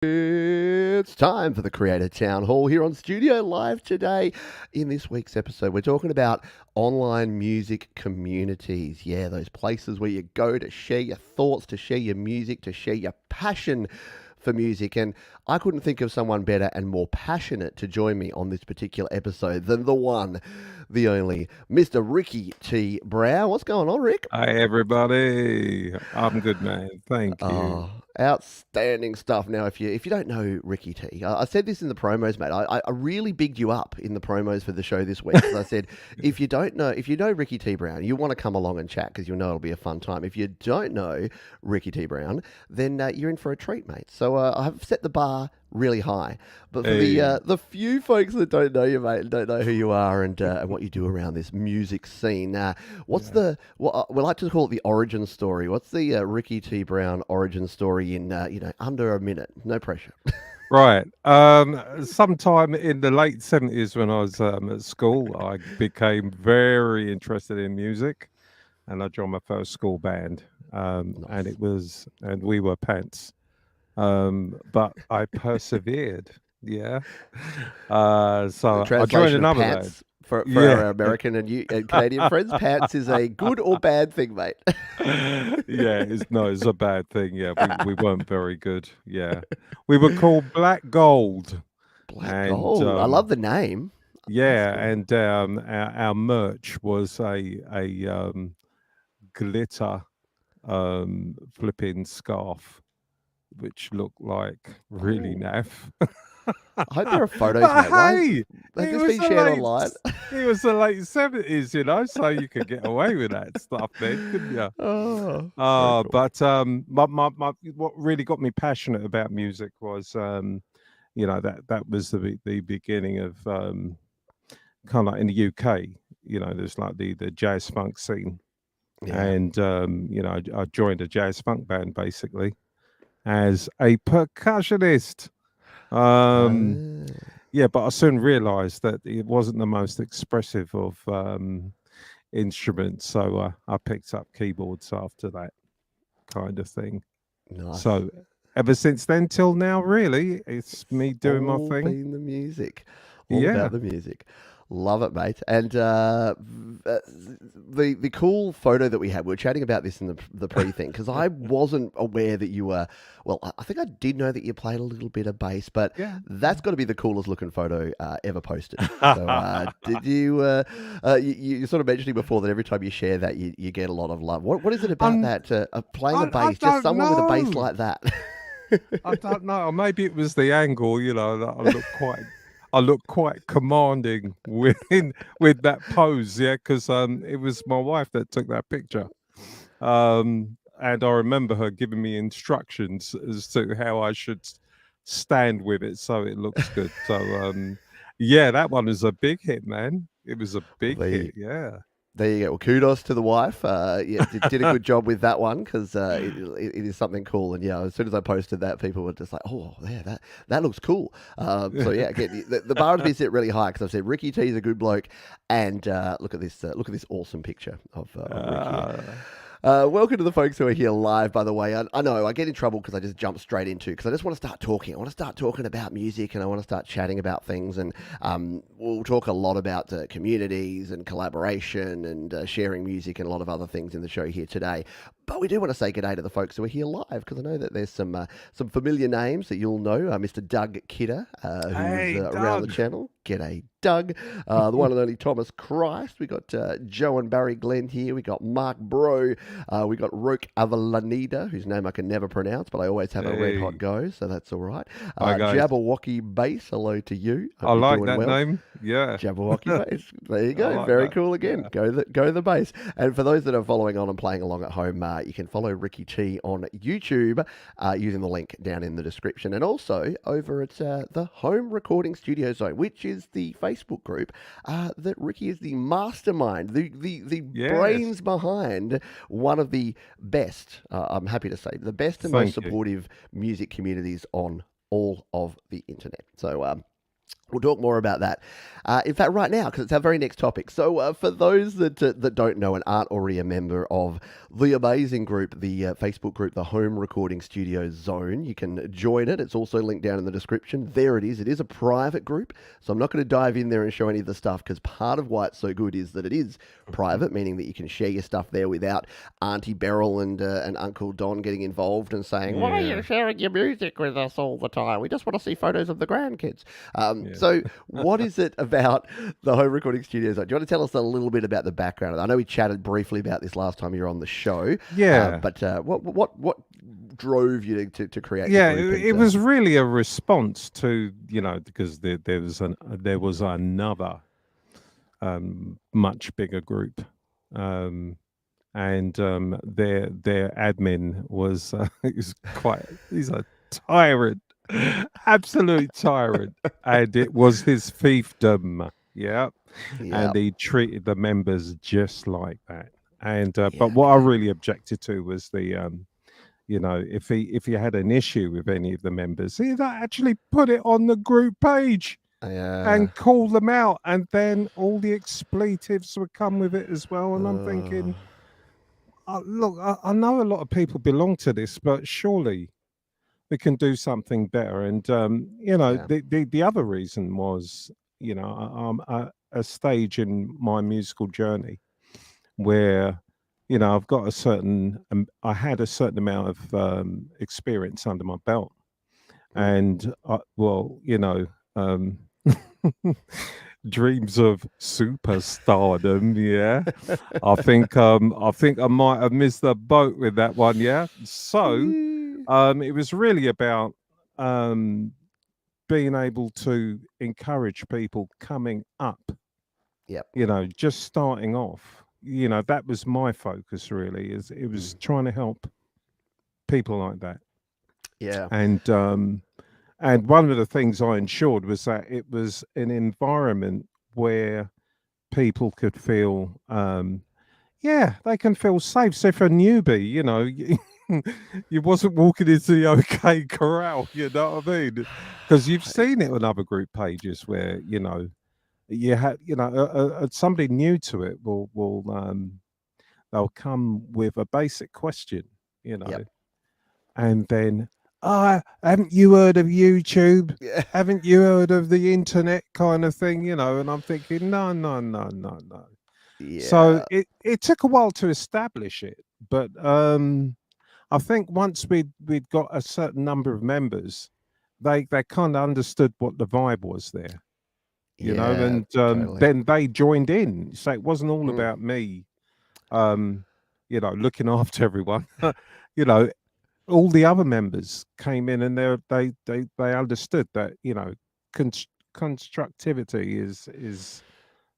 It's time for the Creator Town Hall here on Studio Live today. In this week's episode, we're talking about online music communities. Yeah, those places where you go to share your thoughts, to share your music, to share your passion for music. And I couldn't think of someone better and more passionate to join me on this particular episode than the one, the only, Mr. Ricky T. Brown. What's going on, Rick? Hi, everybody. I'm good, man. Thank you. Oh, outstanding stuff. Now, if you don't know Ricky T, I said this in the promos, mate. I really bigged you up in the promos for the show this week. 'Cause I said, if you know Ricky T Brown, you want to come along and chat because you'll know it'll be a fun time. If you don't know Ricky T Brown, then you're in for a treat, mate. So I have set the bar really high. But for Hey, the few folks that don't know you, mate, and don't know who you are and what you do around this music scene, what's yeah. what we like to call it the origin story? What's the Ricky T Brown origin story in under a minute? No pressure. Right. Sometime in the late 70s when I was at school, I became very interested in music and I joined my first school band. Nice. And we were pants. But I persevered. Yeah. The So I joined translation of another band. pants for Yeah. our American and Canadian friends, pants is a good or bad thing, mate. Yeah, it's a bad thing. Yeah, we weren't very good. Yeah, we were called Black Gold, Black and gold. I love the name. That's yeah, cool. and our merch was a glitter flipping scarf, which looked like really Oh, naff. I hope there are photos, But mate. Why hey, has it this was been the shared online? it was the late 70s, so you could get away with that stuff then, couldn't you? Oh, very cool. But what really got me passionate about music was, that was the beginning of kind of like in the UK. There's like the jazz funk scene, Yeah. and I joined a jazz funk band basically as a percussionist. Um, Ah. yeah, but I soon realised that it wasn't the most expressive of instruments, so I picked up keyboards after that kind of thing. Nice. So ever since then till now, really, it's me doing my All thing. been the music. All Yeah. about the music. Love it, mate. And the cool photo that we had, we were chatting about this in the pre thing because I wasn't aware that you were. Well, I think I did know that you played a little bit of bass, but Yeah. that's got to be the coolest looking photo ever posted. So, Yeah. did you, you sort of mentioned before that every time you share that, you get a lot of love. What is it about I'm, that playing a I bass? Just don't someone with a bass know. like that. I don't know. Maybe it was the angle, that I look quite commanding with that pose, yeah, because it was my wife that took that picture. And I remember her giving me instructions as to how I should stand with it so it looks good. So yeah, that one was a big hit, man. It was a Well, big hit, yeah. there you go. Well, kudos to the wife. Yeah, did a good job with that one because it is something cool. And yeah, as soon as I posted that, people were just like, "Oh, yeah, that looks cool." So yeah, again, the bar has been set really high because I've said Ricky T is a good bloke, and look at this awesome picture of Rick here. Uh, Welcome to the folks who are here live, by the way. I know I get in trouble because I just jump straight into because I just want to start talking. I want to start talking about music and I want to start chatting about things. And we'll talk a lot about communities and collaboration and sharing music and a lot of other things in the show here today. But we do want to say good day to the folks who are here live because I know that there's some familiar names that you'll know. Mr. Doug Kidder, who's hey, around the Doug. channel. G'day, Doug. The one and only Thomas Christ. We got Joe and Barry Glenn here. We got Mark Bro. We got Roke Avalanida, whose name I can never pronounce, but I always have a red hot Hey, go, so that's all right. hi guys. Jabberwocky Bass, hello to you. I Hope you're like doing that well. name. Yeah. Jabberwocky bass. There you I go. like Very that. cool again. Yeah. Go the bass. And for those that are following on and playing along at home, you can follow Ricky T on YouTube using the link down in the description, and also over at the Home Recording Studio Zone, which is the Facebook group that Ricky is the mastermind, the Yes. brains behind one of the best. I'm happy to say the best and most Thank you. supportive music communities on all of the internet. So We'll talk more about that. In fact, right now, because it's our very next topic. So, for those that don't know and aren't already a member of the amazing group, the Facebook group, the Home Recording Studio Zone, you can join it. It's also linked down in the description. There it is. It is a private group, so I'm not going to dive in there and show any of the stuff because part of why it's so good is that it is private, meaning that you can share your stuff there without Auntie Beryl and Uncle Don getting involved and saying, "Why are you Yeah. sharing your music with us all the time? We just want to see photos of the grandkids." Yeah. So, what is it about the Home Recording Studios? Do you want to tell us a little bit about the background? I know we chatted briefly about this last time you were on the show. Yeah. But what drove you to create the Yeah, group? it was really a response to, because there was another much bigger group, and their admin was he's a tyrant, absolute tyrant, and it was his fiefdom, yeah, Yeah, and he treated the members just like that. And yeah, but what I really objected to was if he had an issue with any of the members, he'd actually put it on the group page yeah. and call them out, and then all the expletives would come with it as well. And I'm Uh, thinking, look, I know a lot of people belong to this, but surely we can do something better. And yeah, the other reason was, I'm at a stage in my musical journey where I've got I had a certain amount of experience under my belt, mm, and um, dreams of superstardom. Yeah, I think I might have missed the boat with that one. Yeah, so yeah. it was really about um, being able to encourage people coming up, Yep. just starting off. That was my focus really, is it was Mm, trying to help people like that. yeah. And one of the things I ensured was that it was an environment where people could feel yeah, they can feel safe. So for a newbie, you wasn't walking into the OK Corral, you know what I mean? Because you've seen it on other group pages where you had somebody new to it will they'll come with a basic question, you know, Yep. and then, haven't you heard of YouTube? Yeah. Haven't you heard of the internet kind of thing, And I'm thinking, no, no, no, no, no. So Yeah. it took a while to establish it, but I think once we'd got a certain number of members, they kind of understood what the vibe was there, Yeah. and Totally. then they joined in. So it wasn't all Mm. about me, um, looking after everyone. you know, all the other members came in, and they understood that constructivity is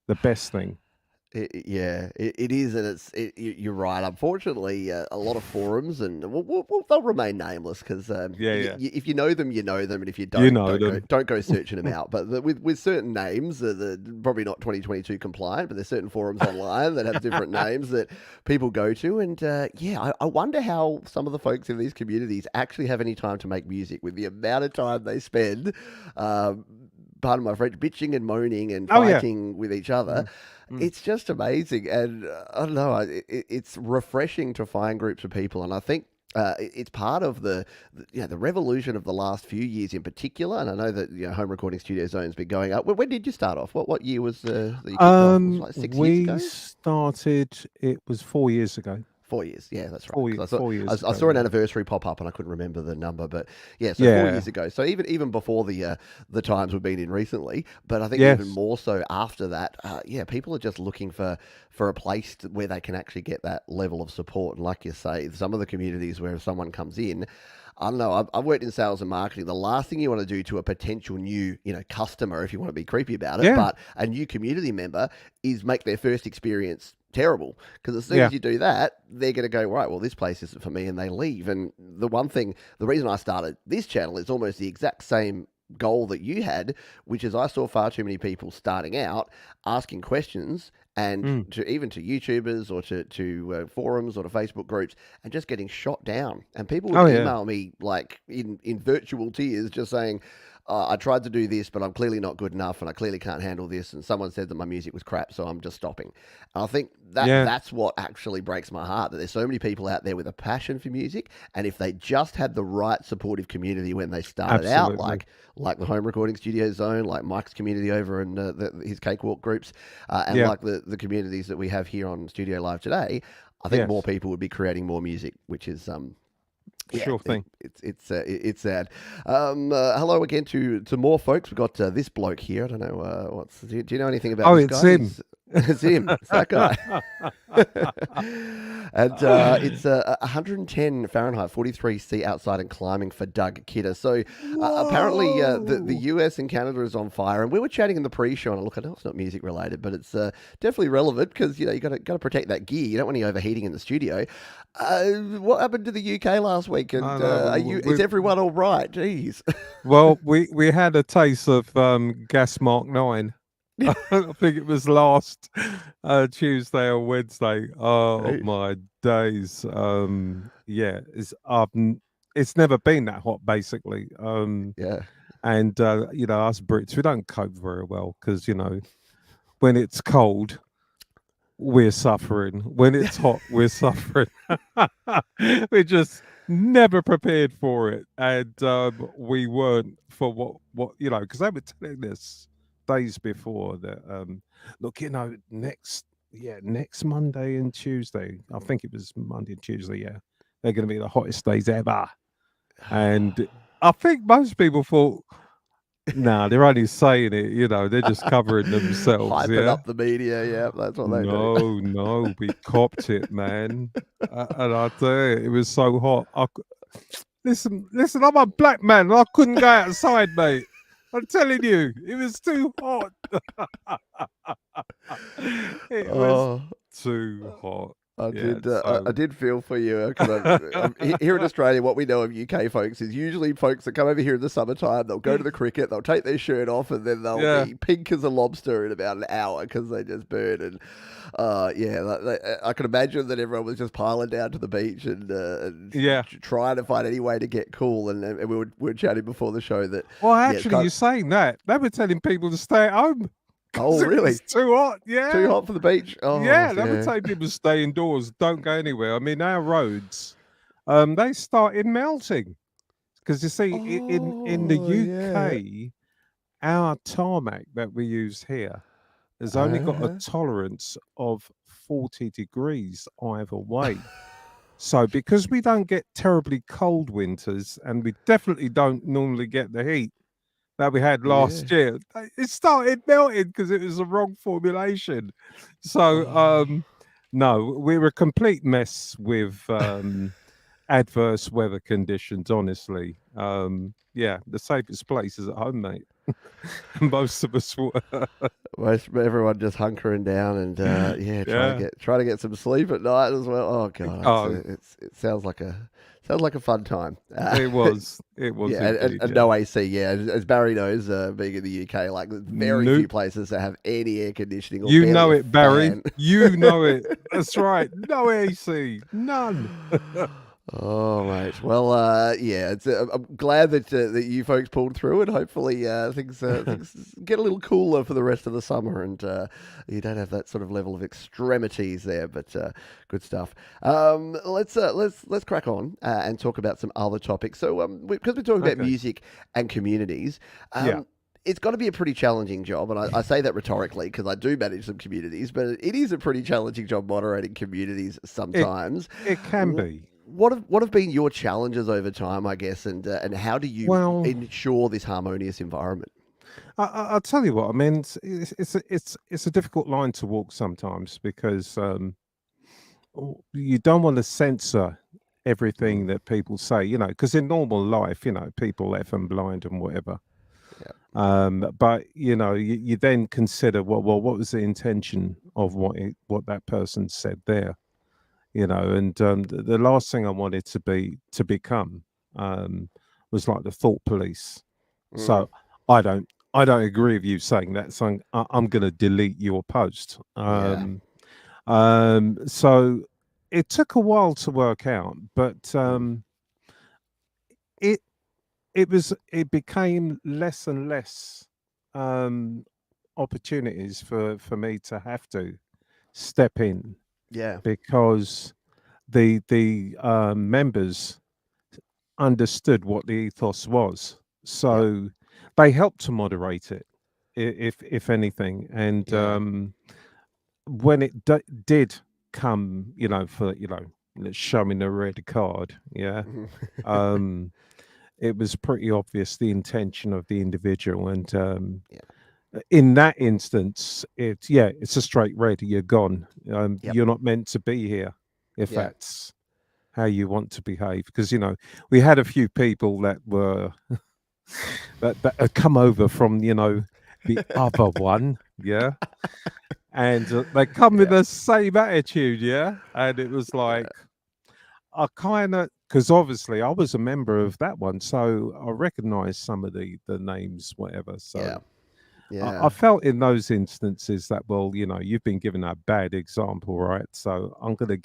the best thing. Yeah, it is, and you're right. Unfortunately, a lot of forums, and they'll remain nameless because Yeah, yeah. if you know them, you know them, and if you You don't, know them. don't go searching them out. But with certain names, probably not 2022 compliant, but there's certain forums online that have different names that people go to, and yeah, I wonder how some of the folks in these communities actually have any time to make music with the amount of time they spend. Um, Pardon my French, bitching and moaning and Oh yeah. fighting with each other. Mm, mm. It's just amazing, and I don't know. It's refreshing to find groups of people, and I think it's part of the revolution of the last few years in particular. And I know that Home Recording Studio Zone's been going up. When did you start off? What year was that you kicked off? Was it like 6 years We ago? started. It was 4 years ago. 4 years, yeah, that's right. Four, 'Cause I saw, 4 years I ago. saw an Yeah. anniversary pop up and I couldn't remember the number, but yeah, so 4 years Yeah. ago. So even before the times we've been in recently, but I think even Yes. more so after that. Yeah, people are just looking for a place where they can actually get that level of support. And like you say, some of the communities where if someone comes in. I don't know. I've worked in sales and marketing. The last thing you want to do to a potential new, customer, if you want to be creepy about it, Yeah. but a new community member is make their first experience terrible. Because as soon Yeah. as you do that, they're going to go, right, well, this place isn't for me, and they leave. And the reason I started this channel is almost the exact same goal that you had, which is I saw far too many people starting out asking questions and Mm. even to YouTubers or to forums or to Facebook groups and just getting shot down. And people would Oh yeah. email me like in virtual tears, just saying, I tried to do this, but I'm clearly not good enough, and I clearly can't handle this. And someone said that my music was crap, so I'm just stopping. And I think Yeah, that's what actually breaks my heart. That there's so many people out there with a passion for music, and if they just had the right supportive community when they started out, absolutely. like the Home Recording Studio Zone, like Mike's community over in his Cakewalk groups, and Yeah, like the communities that we have here on Studio Live today, I think more yes, people would be creating more music, which is yeah, sure thing. it's sad. Hello again to more folks. We've got this bloke here. I don't know do you know anything about Oh, this it's guy? him. It's him. It's that guy. And it's 110 Fahrenheit, 43 C outside and climbing for Doug Kidder. So apparently the Whoa! US and Canada is on fire. And we were chatting in the pre-show, and look, I know it's not music related, but it's definitely relevant because you got to protect that gear. You don't want any overheating in the studio. What happened to the UK last week? I And know. is everyone all right? Jeez. Well, we had a taste of Gas Mark 9. I think it was last Tuesday or Wednesday. Oh Jeez. my days. Yeah, it's never been that hot basically. Yeah. And us Brits, we don't cope very well because when it's cold, we're suffering. When it's hot, we're suffering. We're just never prepared for it, and we weren't for what because they were telling us days before that look, next Monday and Tuesday. I think it was Monday and Tuesday. Yeah, they're going to be the hottest days ever, and I think most people thought. Nah, they're only saying it, they're just covering themselves, Hyping yeah. up the media. Yeah, that's what they do. No, no, we copped it, man. And I tell you, it was so hot. Listen, I'm a black man and I couldn't go outside, mate. I'm telling you, it was too hot. It was Oh. too hot. I Yeah, did. I so did feel for you because here in Australia. What we know of UK folks is usually folks that come over here in the summertime. They'll go to the cricket. They'll take their shirt off, and then they'll yeah, be pink as a lobster in about an hour because they just burn. And I can imagine that everyone was just piling down to the beach and yeah. trying to find any way to get cool. And we were chatting before the show that Well, yeah, it's actually, kind you're saying that. They were telling people to stay at home because oh it really was too hot. too Yeah. hot for the beach. Oh Yeah, they would yeah. say people stay indoors, don't go anywhere. I mean, our roads, they started melting because you see, in the Oh yeah. UK, our tarmac that we use here has only got a Uh-huh. tolerance of 40 degrees either way. So, because we don't get terribly cold winters, and we definitely don't normally get the heat that we had Yeah. last year, it started melting because it was the wrong formulation. So, Oh. no, we're a complete mess with adverse weather conditions, honestly. Yeah, the safest place is at home, mate. Most of us were. Most everyone just hunkering down and yeah, Yeah. try to get some sleep at night as well. Oh god, Oh, it sounds like a fun time. it was. It was Yeah, indeed, and yeah. no AC. Yeah, as Barry knows, being in the UK, like there's very few Nope. places that have any air conditioning or You barely know a it, Barry. fan. You know it. That's right. No AC. None. Oh, mate. Well, yeah, I'm glad that you folks pulled through, and hopefully things get a little cooler for the rest of the summer, and you don't have that sort of level of extremities there. But good stuff. Let's crack on and talk about some other topics. So, because we're talking about Okay. music and communities. Yeah. It's got to be a pretty challenging job, and I say that rhetorically because I do manage some communities, but it is a pretty challenging job moderating communities It sometimes. it can be. What have been your challenges over time, I guess, and how do you Well, ensure this harmonious environment? I'll tell you what. I mean, it's a difficult line to walk sometimes because you don't want to censor everything Mm, that people say. Because in normal life, people F and blind and whatever. yeah. But you then consider what was the intention of what that person said there, and the last thing I wanted to become was like the thought police. Mm, So I don't agree with you saying that. So I'm going to delete your post. yeah. So it took a while to work out, but Mm, it it became less and less um, opportunities for me to have to step in Yeah. because the members understood what the ethos was, Yep. so they helped to moderate it, if anything. And Yeah. when it did come, for showing a red card, yeah, Mhm. um, it was pretty obvious the intention of the individual, and Yeah. in that instance, it's a straight red. You're gone. Yep. You're not meant to be here if Yeah. that's how you want to behave. Because we had a few people that were that had come over from the other one, yeah, and they come with Yeah. the same attitude, yeah, and it was like I kind of, because obviously I was a member of that one, so I recognised some of the names, whatever. So Yeah. I Yeah. felt in those instances that, well, you've been given a bad example, right? So I'm going to,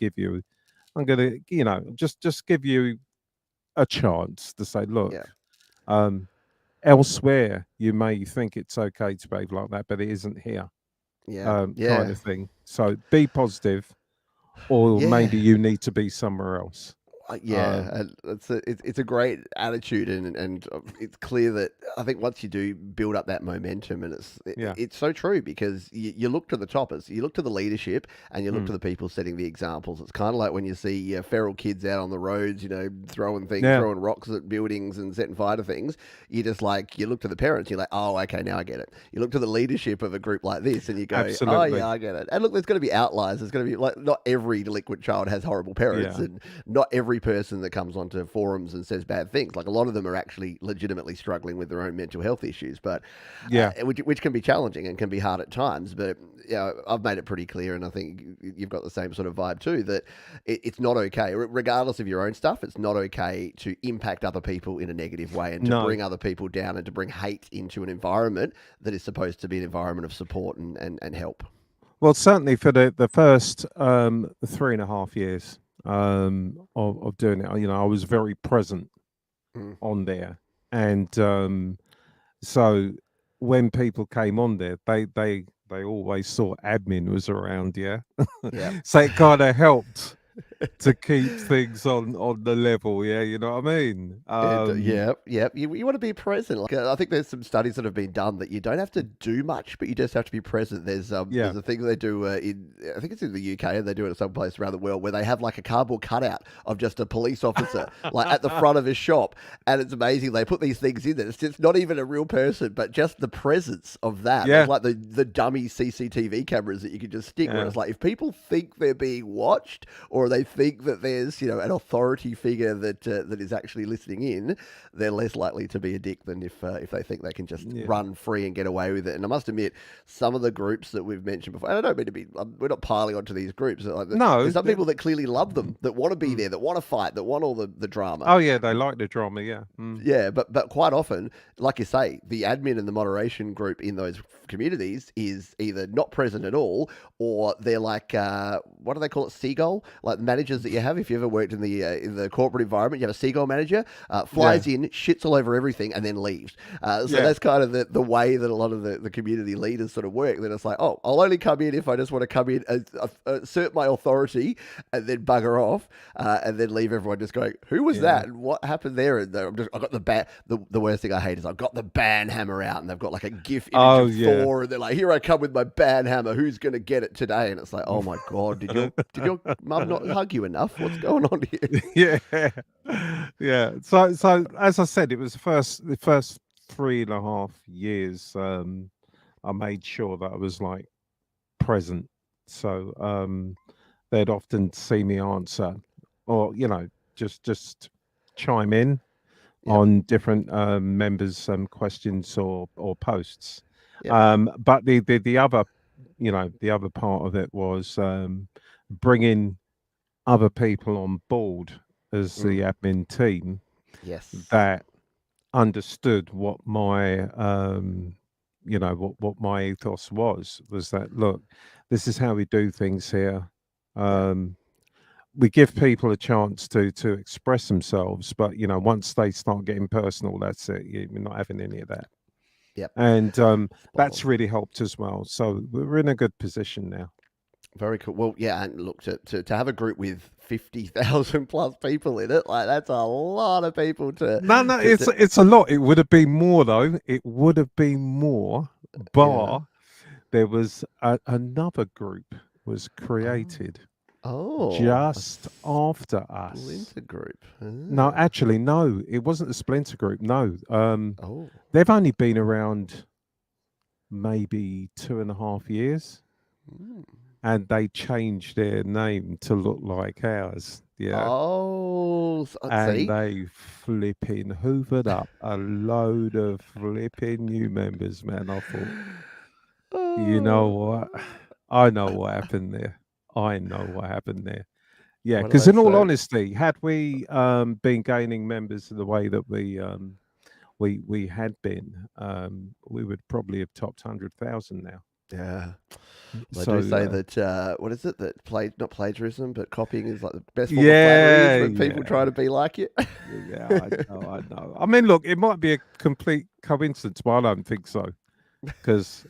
just give you a chance to say, look, Yeah. um, elsewhere you may think it's okay to behave like that, but it isn't here, Yeah. kind Yeah. of thing. So be positive, or Yeah. maybe you need to be somewhere else. Yeah, Um, and it's a great attitude, and it's clear that I think once you do build up that momentum, and yeah. it's so true because you look to the toppers, you look to the leadership, and you look Mm, to the people setting the examples. It's kind of like when you see feral kids out on the roads, yeah. throwing rocks at buildings and setting fire to things. You just like you look to the parents, you're like, oh, okay, now I get it. You look to the leadership of a group like this, and you go, oh yeah, Absolutely. I get it. And look, there's going to be outliers. There's going to be like not every delinquent child has horrible parents, Yeah. and not every person that comes onto forums and says bad things. Like a lot of them are actually legitimately struggling with their own mental health issues, but Yeah. which can be challenging and can be hard at times. But I've made it pretty clear, and I think you've got the same sort of vibe too. That it's not okay, regardless of your own stuff. It's not okay to impact other people in a negative way and to No. bring other people down and to bring hate into an environment that is supposed to be an environment of support and help. Well, certainly for the first 3.5 years of doing it, I was very present Mm, on there, and so when people came on there, they always saw admin was around, yeah. yeah. So it kind of helped to keep things on the level, yeah. You know what I mean? Yeah, yeah. You want to be present. Like I think there's some studies that have been done that you don't have to do much, but you just have to be present. Yeah. There's a thing they do in I think it's in the UK and they do it at some place around the world where they have like a cardboard cutout of just a police officer like at the front of his shop, and it's amazing. They put these things in there. It's just not even a real person, but just the presence of that. It's Yeah. like the dummy CCTV cameras that you can just stick. Where Yeah. it's like if people think they're being watched or they think that there's an authority figure that is actually listening in, they're less likely to be a dick than if they think they can just Yeah. run free and get away with it. And I must admit, some of the groups that we've mentioned before, and I don't mean to be, we're not piling onto these groups. Like No. there's some people that clearly love them, that want to be Mm. there, that want to fight, that want all the drama. Oh yeah, they like the drama. Yeah. Mm. Yeah, but quite often, like you say, the admin and the moderation group in those communities is either not present at all, or they're like what do they call it, seagull? Like managers that you have. If you ever worked in the corporate environment, you have a seagull manager, Yeah. flies in, shits all over everything, and then leaves. So Yeah. that's kind of the way that a lot of the community leaders sort of work. Then it's like, oh, I'll only come in if I just want to come in, assert my authority, and then bugger off, and then leave everyone just going, who was Yeah. that? And what happened there? And I got the worst thing I hate is I've got the band hammer out, and they've got like a GIF image Oh of yeah. Thor, and they're like, here I come with my band hammer. Who's gonna get it today? And it's like, oh my god, did your mum not hug you enough? What's going on here? Yeah. Yeah. So as I said, it was the first 3.5 years. I made sure that I was like present. So they'd often see me answer, or just chime in Yep, on different members' questions or posts. yep, But the other, the other part of it was bringing other people on board as mm, the admin team yes, that understood what my what my ethos was that, look, this is how we do things here. yep, um we give people a chance to express themselves, but once they start getting personal, that's it. You're not having any of that, Yep. and Spot that's on. really helped as well. So we're in a good position now. Very cool. Well, yeah, and look, to have a group with 50,000 plus people in it, like that's a lot of people to, No, no, to, it's to it's a lot. It would have been more though. It would have been more, yeah. bar there was another group was Oh, created oh, a just after us. splinter group. No, Ah. actually, no, it wasn't a splinter group. No, Oh, they've only been around maybe 2.5 years, mm. and they changed their name to look like ours. Yeah. Oh, And see, they flipping hoovered up a load of flipping new members, man. I thought, you know oh, what? I know what happened there. I know what happened there. Yeah, what do because they in all say? honesty, had we been gaining members the way that we had been, we would probably have topped 100,000 now. Yeah. They So do say that what is it that not plagiarism, but copying is like the best form of flattery is yeah, when people try yeah, to be like you. yeah. I know, I know. I mean, look, it might be a complete coincidence, but I don't think so because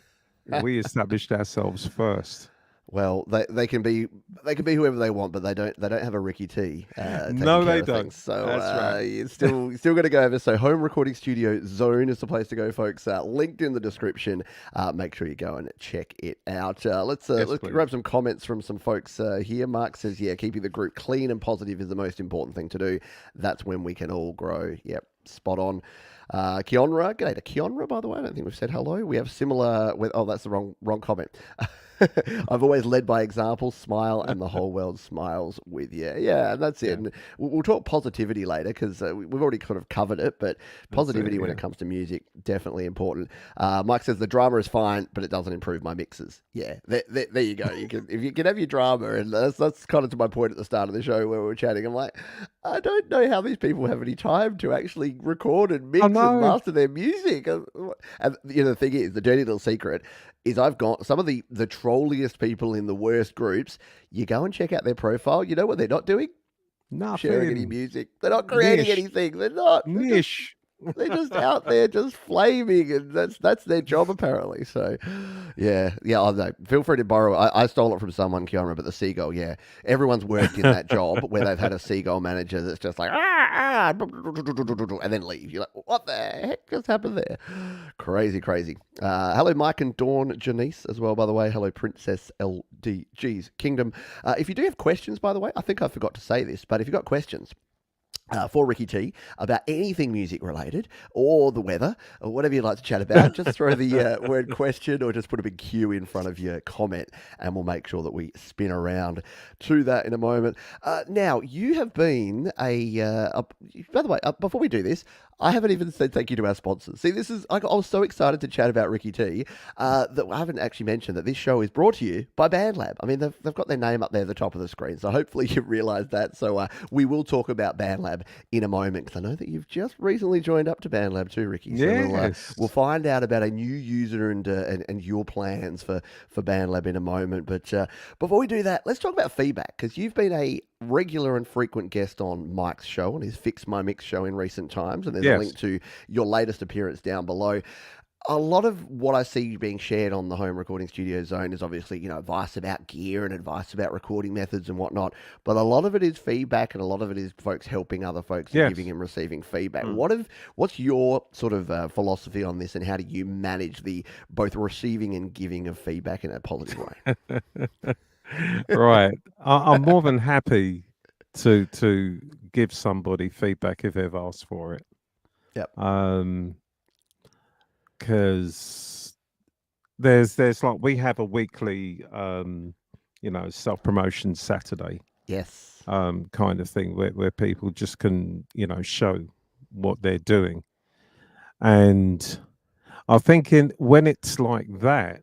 we established ourselves first. Well, they can be whoever they want, but they don't have a Ricky T taking No, care they of things. don't. So That's right. you're still going to go over. So home recording studio zone is the place to go, folks. Linked in the description. Make sure you go and check it out. Yes, Let's please. grab some comments from some folks here. Mark says, yeah, keeping the group clean and positive is the most important thing to do. That's when we can all grow. Yep, spot on. Kionra, g'day to Kionra, by the way. I don't think we've said hello. We have similar. Oh, that's the wrong comment. I've always led by example, smile, and the whole world smiles with you. Yeah, and that's it. Yeah, And we'll talk positivity later because we've already kind of covered it. But that's it. positivity when Yeah. it comes to music, definitely important. Mike says the drama is fine, but it doesn't improve my mixes. Yeah, there you go. You can if you can have your drama, and that's kind of to my point at the start of the show where we were chatting. I'm like, I don't know how these people have any time to actually record and I mix and know. master their music. And the thing is, the dirty little secret is I've got some of the trolliest people in the worst groups. You go and check out their profile. You know what they're not doing? Sharing any Nothing. music. They're not creating Niche. anything. They're not. Niche. They're just out there just flaming, and that's their job apparently. So, yeah. I know. Feel free to borrow. I stole it from someone, Kiara, but the seagull. Yeah, everyone's worked in that job where they've had a seagull manager that's just like and then leave. You're like, what the heck just happened there? Crazy, crazy. Hello, Mike and Dawn Janice as well. By the way, hello, Princess LDG's Kingdom. If you do have questions, by the way, I think I forgot to say this, but if you've got questions for Ricky T about anything music related or the weather or whatever you'd like to chat about, just throw the word question or just put a big Q in front of your comment and we'll make sure that we spin around to that in a moment. Now, you have been by the way, before we do this, I haven't even said thank you to our sponsors. See, I was so excited to chat about Ricky T that I haven't actually mentioned that this show is brought to you by Bandlab. I mean, they've got their name up there at the top of the screen, so hopefully you've realised that. So we will talk about Bandlab in a moment because I know that you've just recently joined up to Bandlab too, Ricky. So we'll Yes. find out about a new user and your plans for Bandlab in a moment. But before we do that, let's talk about feedback because you've been a regular and frequent guest on Mike's show and his Fix My Mix show in recent times, and there's a Yes. link to your latest appearance down below. A lot of what I see being shared on the Home Recording Studio Zone is obviously, advice about gear and advice about recording methods and whatnot. But a lot of it is feedback and a lot of it is folks helping other folks and giving Yes. and receiving feedback. Mm. What's your sort of philosophy on this and how do you manage the both receiving and giving of feedback in a positive way? Right. I'm more than happy to give somebody feedback if they've asked for it. Yep. Because there's like we have a weekly self promotion Saturday Yes. kind of thing where people just can show what they're doing, and I think when it's like that,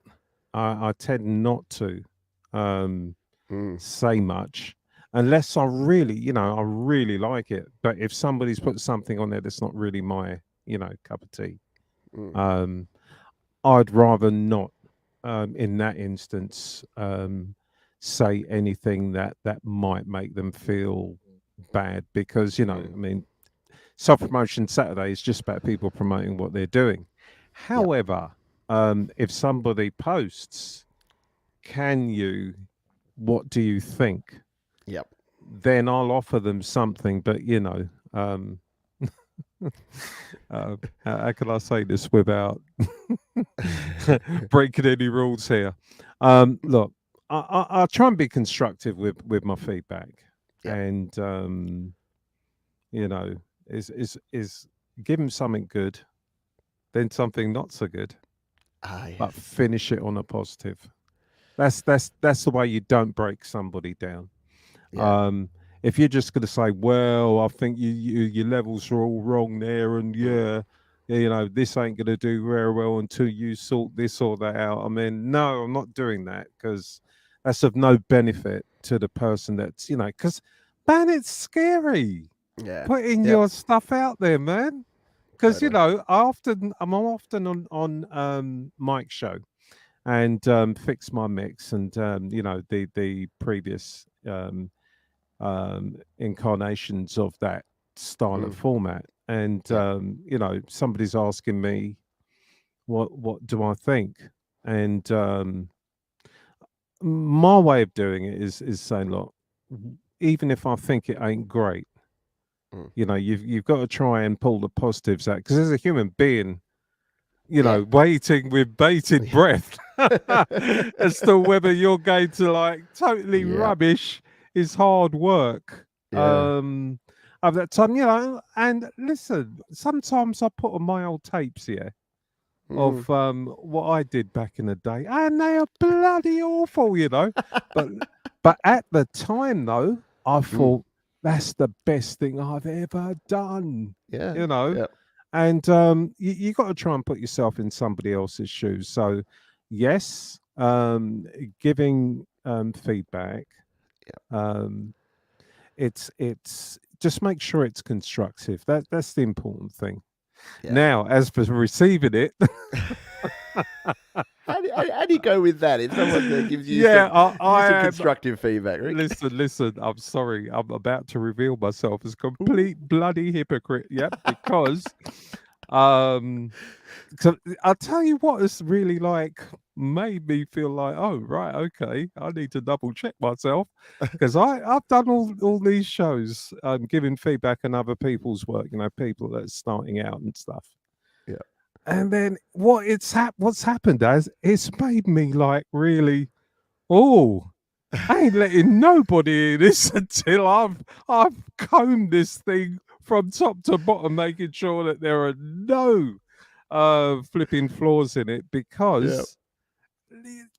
I tend not to Mm. say much unless I really like it. But if somebody's put something on there that's not really my cup of tea, I'd rather not in that instance say anything that might make them feel bad, because I Mm. mean, self promotion Saturday is just about people promoting what they're doing. Yep. However, if somebody posts, can you, what do you think? Yep. Then I'll offer them something. But how can I say this without breaking any rules here? Look, I try and be constructive with my feedback, Yep. and you know, is give them something good, then something not so good, Ah, but yes. finish it on a positive. That's the way you don't break somebody down. Yeah. Um, if you're just going to say, "Well, I think your levels are all wrong there," and Mm. this ain't going to do very well until you sort this or that out. I mean, no, I'm not doing that, because that's of no benefit to the person that's because man, it's scary Yeah. putting Yep. your stuff out there, man. Because Totally. I'm often on Mike's show, and fix my mix, and the previous incarnations of that style of Mm. format, and Yep. somebody's asking me what do I think, and my way of doing it is saying, look, even if I think it ain't great, Mm. you've got to try and pull the positives out, because as a human being, Yeah. waiting with bated breath as to whether you're going to like totally Yep. rubbish is hard work. Yeah. Of that time, and listen, sometimes I put on my old tapes here Mm. of what I did back in the day, and they are bloody awful, But at the time though, I Mm. thought that's the best thing I've ever done, Yeah. you know. Yep. And you got to try and put yourself in somebody else's shoes. So, yes, giving feedback. Yep. Um, it's just make sure it's constructive. That's the important thing. Yeah. Now, as for receiving it, How do you go with that? If someone gives you yeah, some I am. constructive feedback, Rick. Listen. I'm sorry. I'm about to reveal myself as complete bloody hypocrite. Yep, because um so I'll tell you what has really like made me feel like, oh right, okay, I need to double check myself, because I've done all these shows, giving feedback on other people's work, people that are starting out and stuff. Yeah. And then what's happened as it's made me like really, oh, I ain't letting nobody in this until I've combed this thing from top to bottom, making sure that there are no flipping flaws in it, Yeah.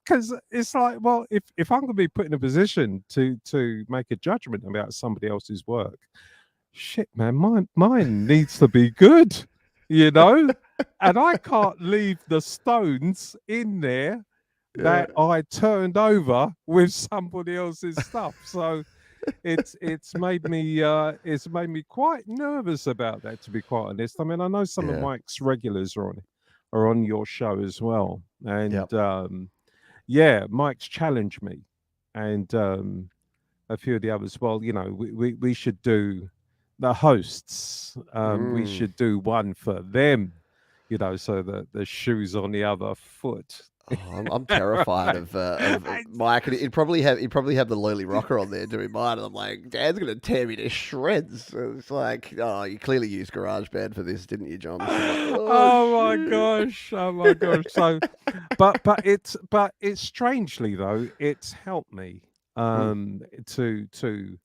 because it's like, well, if I'm going to be put in a position to make a judgment about somebody else's work, shit, man, mine needs to be good, you know, and I can't leave the stones in there Yeah. that I turned over with somebody else's stuff. So it's made me quite nervous about that, to be quite honest. I mean, I know some of Yeah. Mike's regulars are on your show as well, and Yep. yeah, Mike's challenged me, and a few of the others. Well, we should do the hosts. We Mm. should do one for them, so that the shoes on the other foot. Oh, I'm terrified of Mike. And he'd probably have the Lowly Rocker on there doing mine, and I'm like, Dad's gonna tear me to shreds. So it's like, oh, you clearly used GarageBand for this, didn't you, John? So I'm like, oh Oh my shit. gosh! Oh my gosh! So, but it's strangely though, it's helped me Mm. to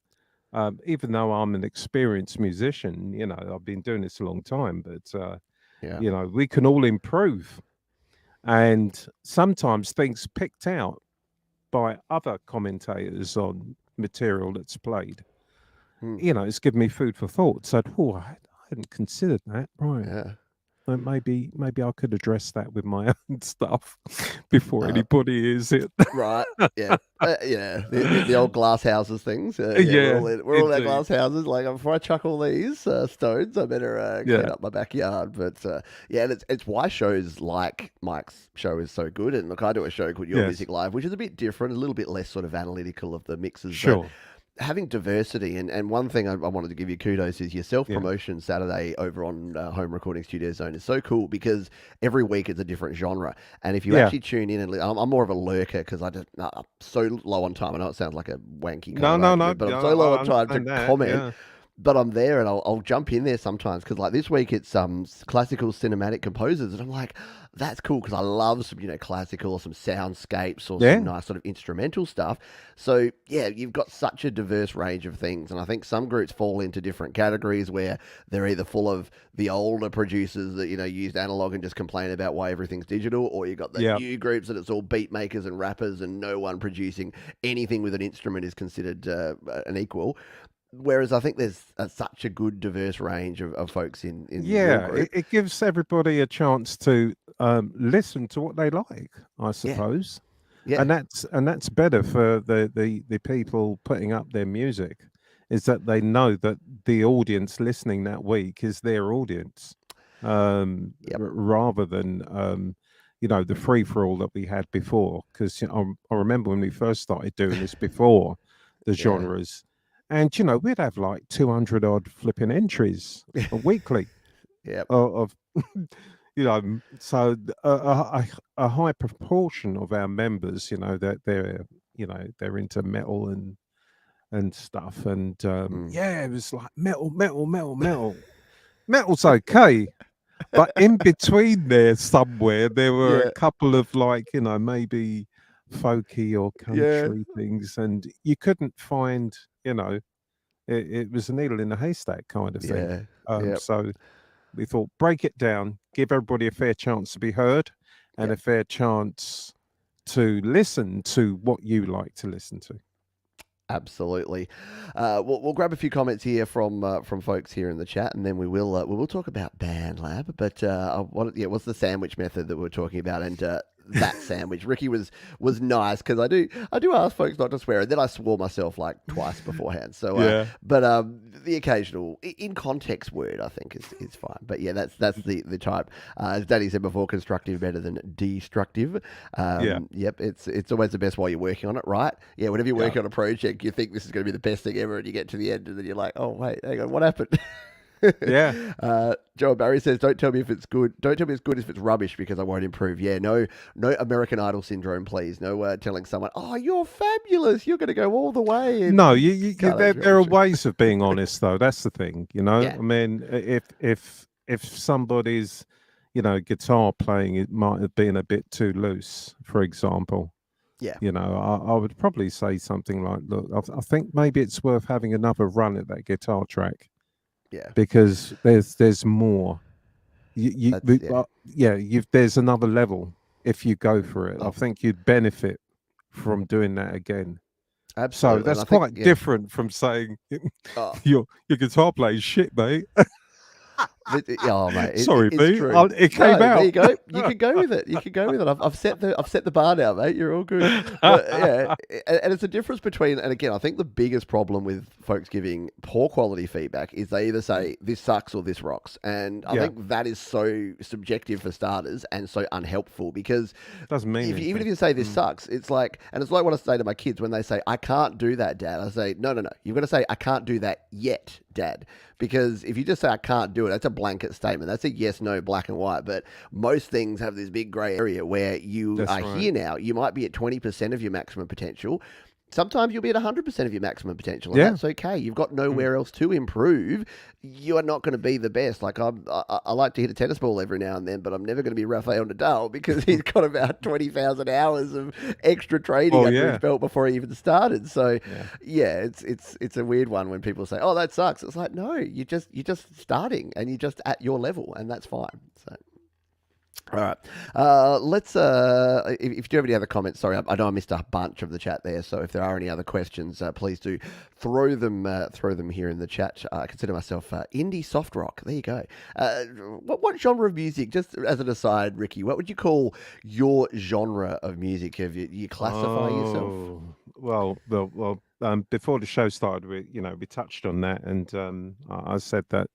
even though I'm an experienced musician, I've been doing this a long time, but Yeah. we can all improve, and sometimes things picked out by other commentators on material that's played, Mm. it's given me food for thought. So, oh, I hadn't considered that, right? Yeah. maybe I could address that with my own stuff before Uh, anybody hears it. right. Yeah. Yeah. The old glass houses things. Yeah. Yeah, We're all in our indeed. glass houses. Like before I chuck all these stones, I better clean Yeah, up my backyard. But yeah, and it's why shows like Mike's show is so good. And look, I do a show called Your yes, Music Live, which is a bit different, a little bit less sort of analytical of the mixes, but sure. having diversity, and one thing I wanted to give you kudos is your self Yeah, promotion Saturday over on Home Recording Studio Zone is so cool because every week it's a different genre. And if you yeah. actually tune in, and I'm more of a lurker because I'm so low on time. I know it sounds like a wanky kind No, of no, no. argument, but I'm Yeah, so low I on time to understand that. comment. Yeah, But I'm there and I'll jump in there sometimes because like this week it's classical cinematic composers and I'm like that's cool because I love some classical or some soundscapes or some yeah, nice sort of instrumental stuff. So yeah, you've got such a diverse range of things and I think some groups fall into different categories where they're either full of the older producers that used analog and just complain about why everything's digital, or you got the yeah. new groups that it's all beat makers and rappers and no one producing anything with an instrument is considered an equal. Whereas I think there's such a good diverse range of folks in your Yeah, group. it gives everybody a chance to listen to what they like, I Yeah, suppose, yeah, and that's better for the people putting up their music, is that they know that the audience listening that week is their audience, yep, rather than the free for all that we had before. Because I remember when we first started doing this before the yeah, genres, and we'd have like 200 odd flipping entries weekly yep, of so a high proportion of our members, that they're into metal and stuff, and mm, yeah, it was like metal's okay, but in between there somewhere there were a yeah, couple of, like, maybe folky or yeah, country things, and you couldn't find, it was a needle in a haystack kind of thing. yeah, yep, So we thought, break it down, give everybody a fair chance to be heard and yep. a fair chance to listen to what you like to listen to. Absolutely. We'll grab a few comments here from folks here in the chat, and then we will talk about Bandlab. But what's the sandwich method that we're talking about? And that sandwich, Ricky was nice because I do ask folks not to swear, and then I swore myself like twice beforehand. So, Yeah. but the occasional in context word I think is fine. But yeah, that's the type. As Danny said before, constructive better than destructive. Yeah. Yep, it's always the best while you're working on it, right? Yeah, whenever you're Yeah. working on a project, you think this is going to be the best thing ever, and you get to the end, and then you're like, oh wait, hang on, what happened? Yeah. Joe Barry says, "Don't tell me if it's good. Don't tell me it's good if it's rubbish because I won't improve." Yeah, no American Idol syndrome, please. No telling someone, "Oh, you're fabulous. You're going to go all the way." And No, can't actually there are rubbish. ways of being honest, though. That's the thing, Yeah, I mean, if somebody's, guitar playing, it might have been a bit too loose, for example. yeah, I would probably say something like, "Look, I think maybe it's worth having another run at that guitar track yeah. because there's more. That's yeah. Yeah, there's another level if you go for it. I Oh, think you'd benefit from doing that again." So absolutely. And that's I think quite yeah. different from saying Oh, your guitar plays shit, mate. Oh mate, Sorry, it's B. true. It came No, there out. you go. You can go with it. You can go with it. I've set the bar now, mate. You're all good. But yeah, and it's a difference between. And again, I think the biggest problem with folks giving poor quality feedback is they either say this sucks or this rocks, and I Yeah, think that is so subjective for starters and so unhelpful because doesn't mean even if anything. you say this Mm. sucks, it's like, and it's like what I say to my kids when they say I can't do that, Dad. I say no, no, no. You've got to say I can't do that yet, Dad. Because if you just say I can't do it, that's a blanket statement. That's a yes, no, black and white. But most things have this big grey area where you That's are right. here now. You might be at 20% of your maximum potential. Sometimes you'll be at 100% of your maximum potential, and Yeah. that's okay. You've got Mm. nowhere else to improve. You are not going to be the best. Like I like to hit a tennis ball every now and then, but I'm never going to be Rafael Nadal because he's got about 20,000 hours of extra training Oh under his yeah, belt before he even started. So yeah. yeah, it's a weird one when people say, "Oh, that sucks." It's like, no, you're just starting and you're just at your level, and that's fine. So All right. Let's. If you do have any other comments, sorry, I know I missed a bunch of the chat there. So if there are any other questions, please do throw them here in the chat. I consider myself indie soft rock. There you go. What genre of music? Just as an aside, Ricky, what would you call your genre of music? Have you classify yourself? Oh, before the show started, we touched on that, and I said that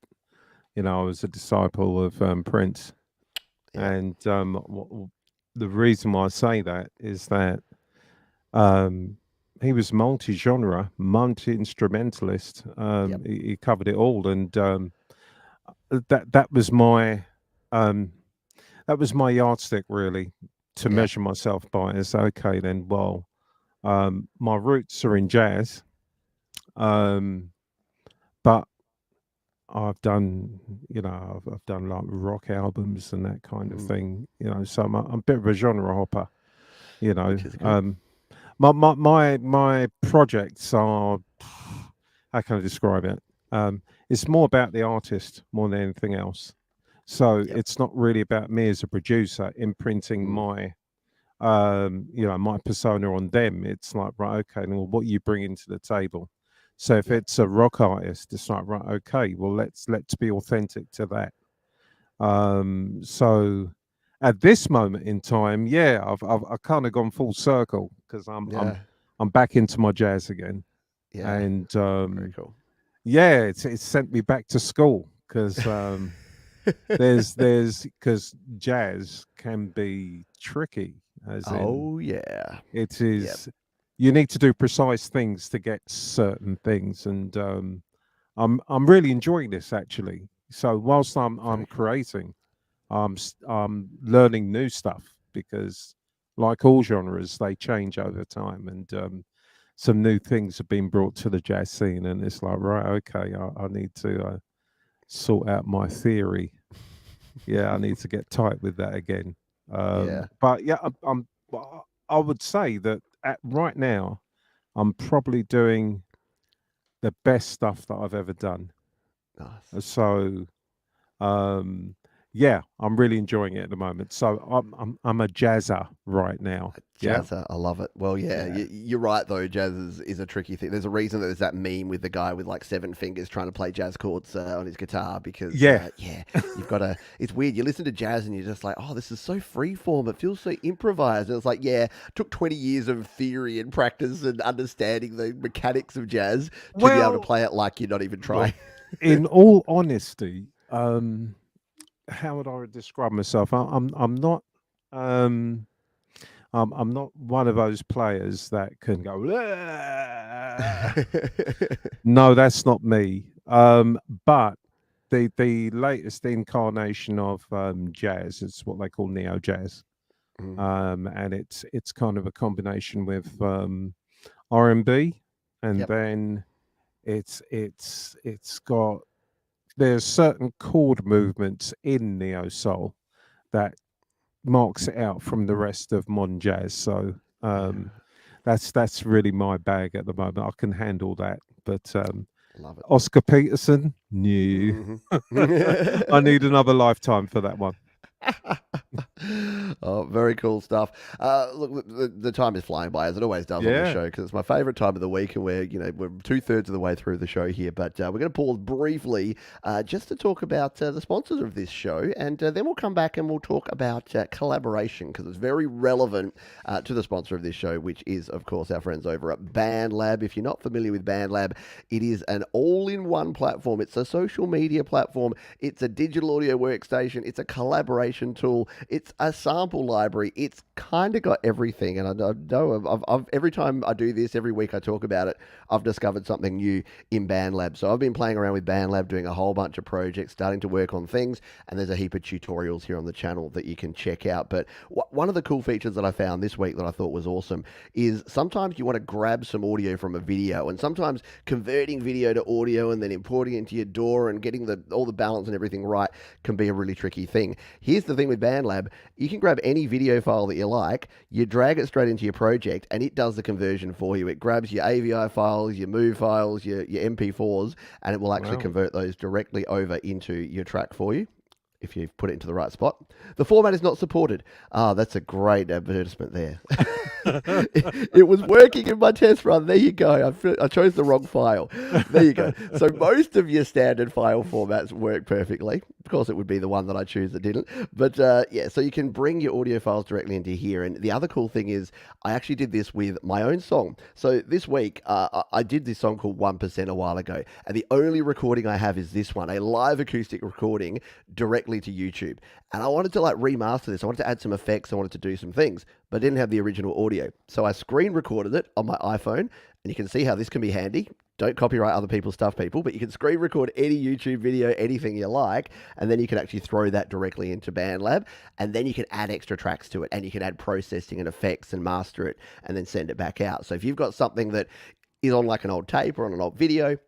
I was a disciple of Prince, Yep. and the reason why I say that is that um, he was multi-genre, multi-instrumentalist. Yep. He covered it all, and that was my um, yardstick really to Yep. measure myself by. Is okay then. Well, my roots are in jazz, um, but I've done, I've done like rock albums and that kind of Mm, thing, So I'm a bit of a genre hopper, you know. which is good. My projects are, how can I describe it? It's more about the artist more than anything else. So Yep. it's not really about me as a producer imprinting Mm, my persona on them. It's like, right, okay, well, what you bring into the table. So if yep. it's a rock artist, it's like, right, okay, well, let's be authentic to that. So at this moment in time, yeah, I've kind of gone full circle because Yeah. I'm back into my jazz again, Yeah. and Very cool. yeah, it's sent me back to school because there's because jazz can be tricky, as in Oh yeah. it Yep. is you need to do precise things to get certain things, and I'm really enjoying this actually. So whilst I'm Very cool. creating, I'm learning new stuff because, like all genres, they change over time, and some new things have been brought to the jazz scene, and it's like, right, okay, I need to sort out my theory. Yeah, I need to get tight with that again. Yeah. But yeah, I would say that right now, I'm probably doing the best stuff that I've ever done. Nice. So um, yeah, I'm really enjoying it at the moment. So I'm a jazzer right now. Yeah, Jazz, I love it. Well, yeah, yeah, you're right though. Jazz is a tricky thing. There's a reason that there's that meme with the guy with like seven fingers trying to play jazz chords on his guitar because, yeah. yeah, you've got to. It's weird. You listen to jazz and you're just like, oh, this is so free form. It feels so improvised. And it's like, yeah, took 20 years of theory and practice and understanding the mechanics of jazz to be able to Well, play it like you're not even well, trying. in all honesty, how would I describe myself? I'm not um I'm not one of those players that can go. "Ah." No, that's not me. But the latest incarnation of jazz is what they call neo jazz, Mm, and it's kind of a combination with R&B, and yep. then it's got there's certain chord movements in neo soul that marks it out from the rest of modern jazz. So Yeah, that's really my bag at the moment. I can handle that, but love it. Oscar Peterson, new. Hmm. I need another lifetime for that one. Oh, very cool stuff. Look, the time is flying by as it always does on the Yeah, show because it's my favorite time of the week, and we're 2/3 of the way through the show here. But we're going to pause briefly just to talk about the sponsors of this show, and then we'll come back and we'll talk about collaboration because it's very relevant to the sponsor of this show, which is of course our friends over at Bandlab. If you're not familiar with Bandlab, it is an all-in-one platform. It's a social media platform. It's a digital audio workstation. It's a collaboration tool. It's a sample library. It's kind of got everything. And I know every time I do this, every week I talk about it, I've discovered something new in Bandlab. So I've been playing around with Bandlab, doing a whole bunch of projects, starting to work on things. And there's a heap of tutorials here on the channel that you can check out. But one of the cool features that I found this week that I thought was awesome is sometimes you want to grab some audio from a video, and sometimes converting video to audio and then importing it into your DAW and getting all the balance and everything right can be a really tricky thing. Here's the thing with Bandlab: you can grab any video file that you like, you drag it straight into your project, and it does the conversion for you. It grabs your AVI files, your MOV files, your MP4s, and it will actually wow. convert those directly over into your track for you. if you've put it into the right spot. The format is not supported. Ah, that's a great advertisement there. It was working in my test run. There you go. I chose the wrong file. There you go. So most of your standard file formats work perfectly. Of course, it would be the one that I choose that didn't. But yeah, so you can bring your audio files directly into here. And the other cool thing is I actually did this with my own song. So this week, I did this song called 1% a while ago. And the only recording I have is this one, a live acoustic recording directly to YouTube. And I wanted to like remaster this. I wanted to add some effects. I wanted to do some things, but I didn't have the original audio. So I screen recorded it on my iPhone, and you can see how this can be handy. Don't copyright other people's stuff, people, but you can screen record any YouTube video, anything you like, and then you can actually throw that directly into Bandlab, and then you can add extra tracks to it, and you can add processing and effects and master it, and then send it back out. So if you've got something that is on like an old tape or on an old video,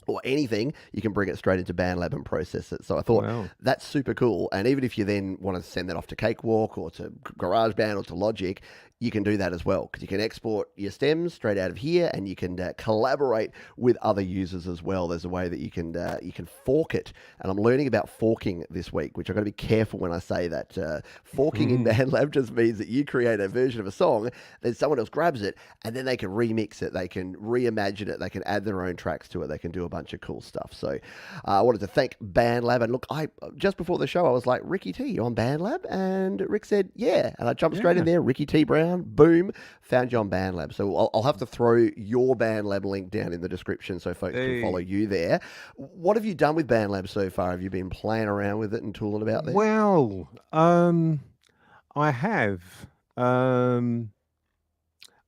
or anything, you can bring it straight into Bandlab and process it. So I thought Wow. that's super cool. And even if you then want to send that off to Cakewalk or to GarageBand or to Logic, you can do that as well, because you can export your stems straight out of here, and you can collaborate with other users as well. There's a way that you can fork it, and I'm learning about forking this week, which I've got to be careful when I say that. Forking in Bandlab just means that you create a version of a song, then someone else grabs it, and then they can remix it, they can reimagine it, they can add their own tracks to it, they can do a bunch of cool stuff. So I wanted to thank Bandlab, and look, I just before the show I was like, Ricky T, you on Bandlab? And Rick said, yeah, and I jumped straight in there, Ricky T Brown. Boom, found you on Bandlab. So I'll have to throw your Bandlab link down in the description so folks can follow you there. What have you done with Bandlab so far? Have you been playing around with it and tooling about there? Well, I have,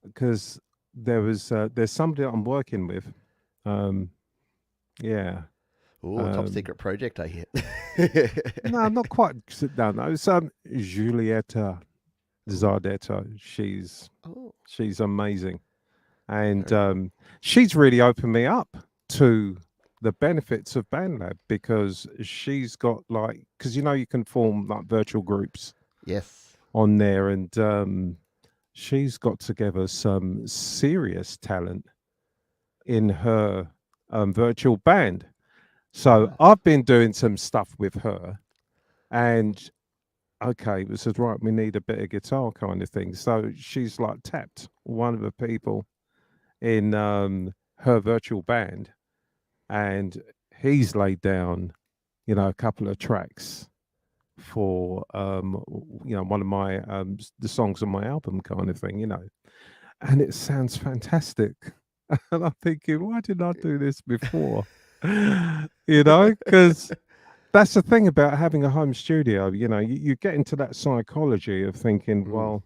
because there's somebody that I'm working with. Yeah. Oh, top secret project, I hear. No, not quite. No, no. It's Julieta Zardetta. She's amazing, and she's really opened me up to the benefits of Bandlab, because she's got because you can form like virtual groups Yes. on there, and she's got together some serious talent in her virtual band. So I've been doing some stuff with her, and okay, it says, right, we need a bit of guitar kind of thing. So she's like tapped one of the people in her virtual band, and he's laid down, a couple of tracks for one of my the songs on my album kind of thing, and it sounds fantastic. And I'm thinking, why didn't I do this before? Because that's the thing about having a home studio. You get into that psychology of thinking, well,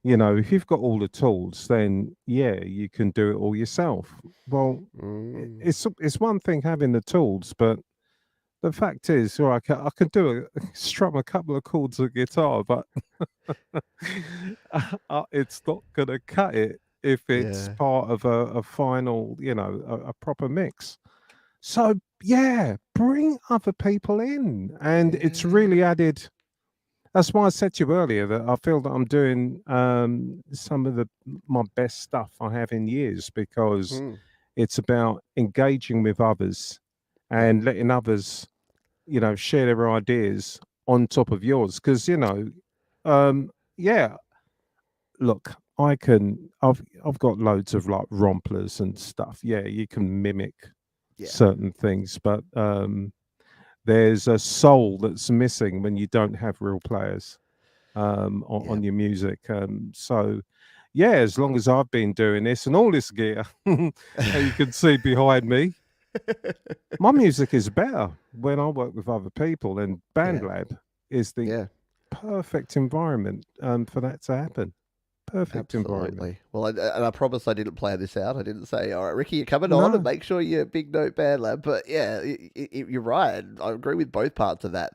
if you've got all the tools, then yeah, you can do it all yourself. Well, it's one thing having the tools, but the fact is, I can strum a couple of chords of guitar, but it's not gonna cut it if it's part of a final, a proper mix. So yeah, bring other people in, and it's really added. That's why I said to you earlier that I feel that I'm doing some of my best stuff I have in years, because it's about engaging with others and letting others, share their ideas on top of yours. Because yeah, look, I've got loads of like romplers and stuff. Yeah, you can mimic certain things, but there's a soul that's missing when you don't have real players on your music. So yeah, as long as I've been doing this and all this gear that you can see behind me, my music is better when I work with other people, and Bandlab is the perfect environment for that to happen. Perfect environment. Well, and I promise I didn't plan this out. I didn't say, all right, Ricky, you're coming on, and make sure you're big note Bandlab. But yeah, you're right. I agree with both parts of that.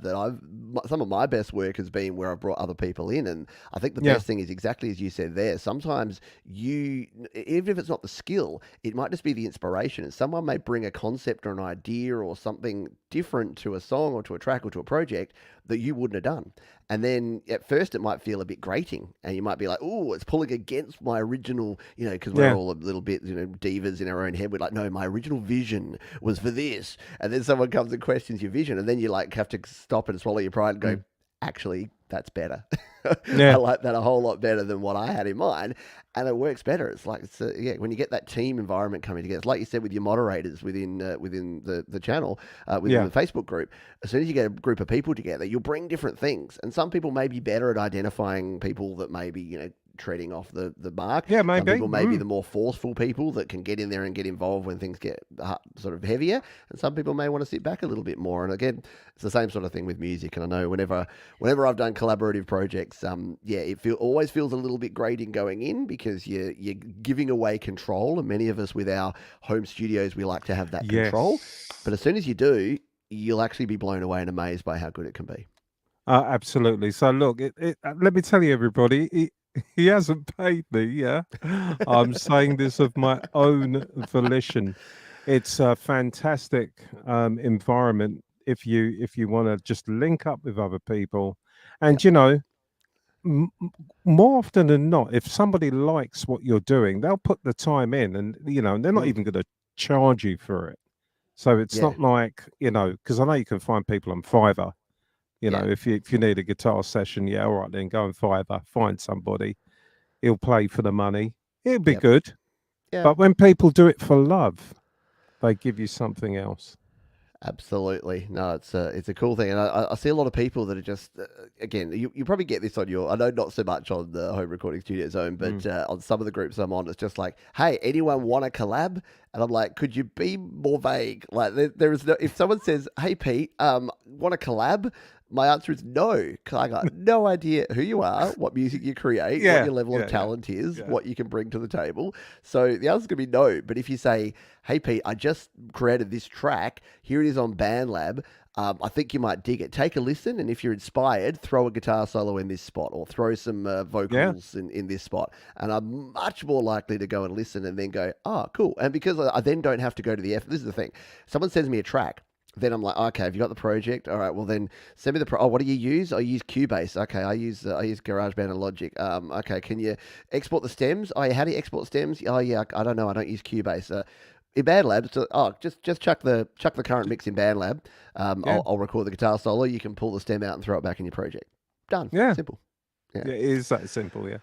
Some of my best work has been where I've brought other people in, and I think the best thing is exactly as you said there. Sometimes even if it's not the skill, it might just be the inspiration. And someone may bring a concept or an idea or something different to a song or to a track or to a project that you wouldn't have done. And then at first it might feel a bit grating, and you might be like, "Oh, it's pulling against my original," because we're Yeah. all a little bit, divas in our own head. We're like, "No, my original vision was for this," and then someone comes and questions your vision, and then you like have to stop and swallow your pride and go, Mm. "Actually, that's better. I Yeah. like that a whole lot better than what I had in mind, and it works better." It's like, yeah, when you get that team environment coming together, it's like you said with your moderators within the channel, within Yeah. the Facebook group. As soon as you get a group of people together, you'll bring different things, and some people may be better at identifying people that maybe treading off the mark. Yeah, Some maybe. people may be the more forceful people that can get in there and get involved when things get sort of heavier, and some people may want to sit back a little bit more. And again, it's the same sort of thing with music. And I know whenever I've done collaborative projects, yeah, always feels a little bit grating going in because you're giving away control, and many of us with our home studios, we like to have that control. But Yes. as soon as you do, you'll actually be blown away and amazed by how good it can be. Absolutely. So look, let me tell you, everybody, he hasn't paid me. Yeah, I'm saying this of my own volition. It's a fantastic environment if you want to just link up with other people, and Yep. more often than not, if somebody likes what you're doing, they'll put the time in, and they're not Mm. even going to charge you for it. So it's Yeah. not like because I know you can find people on Fiverr. Yeah. If you need a guitar session, yeah, all right, then go and find somebody. He'll play for the money. It'll be Yep. good. Yeah. But when people do it for love, they give you something else. Absolutely. No, it's a cool thing. And I see a lot of people that are just, again, you probably get this on I know not so much on the Home Recording Studio Zone, but Mm. on some of the groups I'm on, it's just like, "Hey, anyone want a collab?" And I'm like, "Could you be more vague?" Like, there is no, if someone says, "Hey, Pete, want a collab?" My answer is no, because I got no idea who you are, what music you create, what Yeah, your level of yeah, yeah, talent is, yeah. what you can bring to the table. So the answer's going to be no. But if you say, "Hey, Pete, I just created this track. Here it is on Bandlab. I think you might dig it. Take a listen, and if you're inspired, throw a guitar solo in this spot or throw some Yeah. vocals in this spot." And I'm much more likely to go and listen and then go, "Oh, cool." And because I then don't have to go to the effort. This is the thing. Someone sends me a track. Then I'm like, "Okay, have you got the project? All right, well then send me the oh, what do you use? I use Cubase. Okay, I use GarageBand and Logic. Okay, can you export the stems? Oh, yeah, how do you export stems? Oh, yeah, I don't know. I don't use Cubase. In Bandlab, so just chuck the current mix in Bandlab. Yeah. I'll record the guitar solo. You can pull the stem out and throw it back in your project. Done. Yeah. Simple. Yeah. Yeah. It is that simple. Yeah.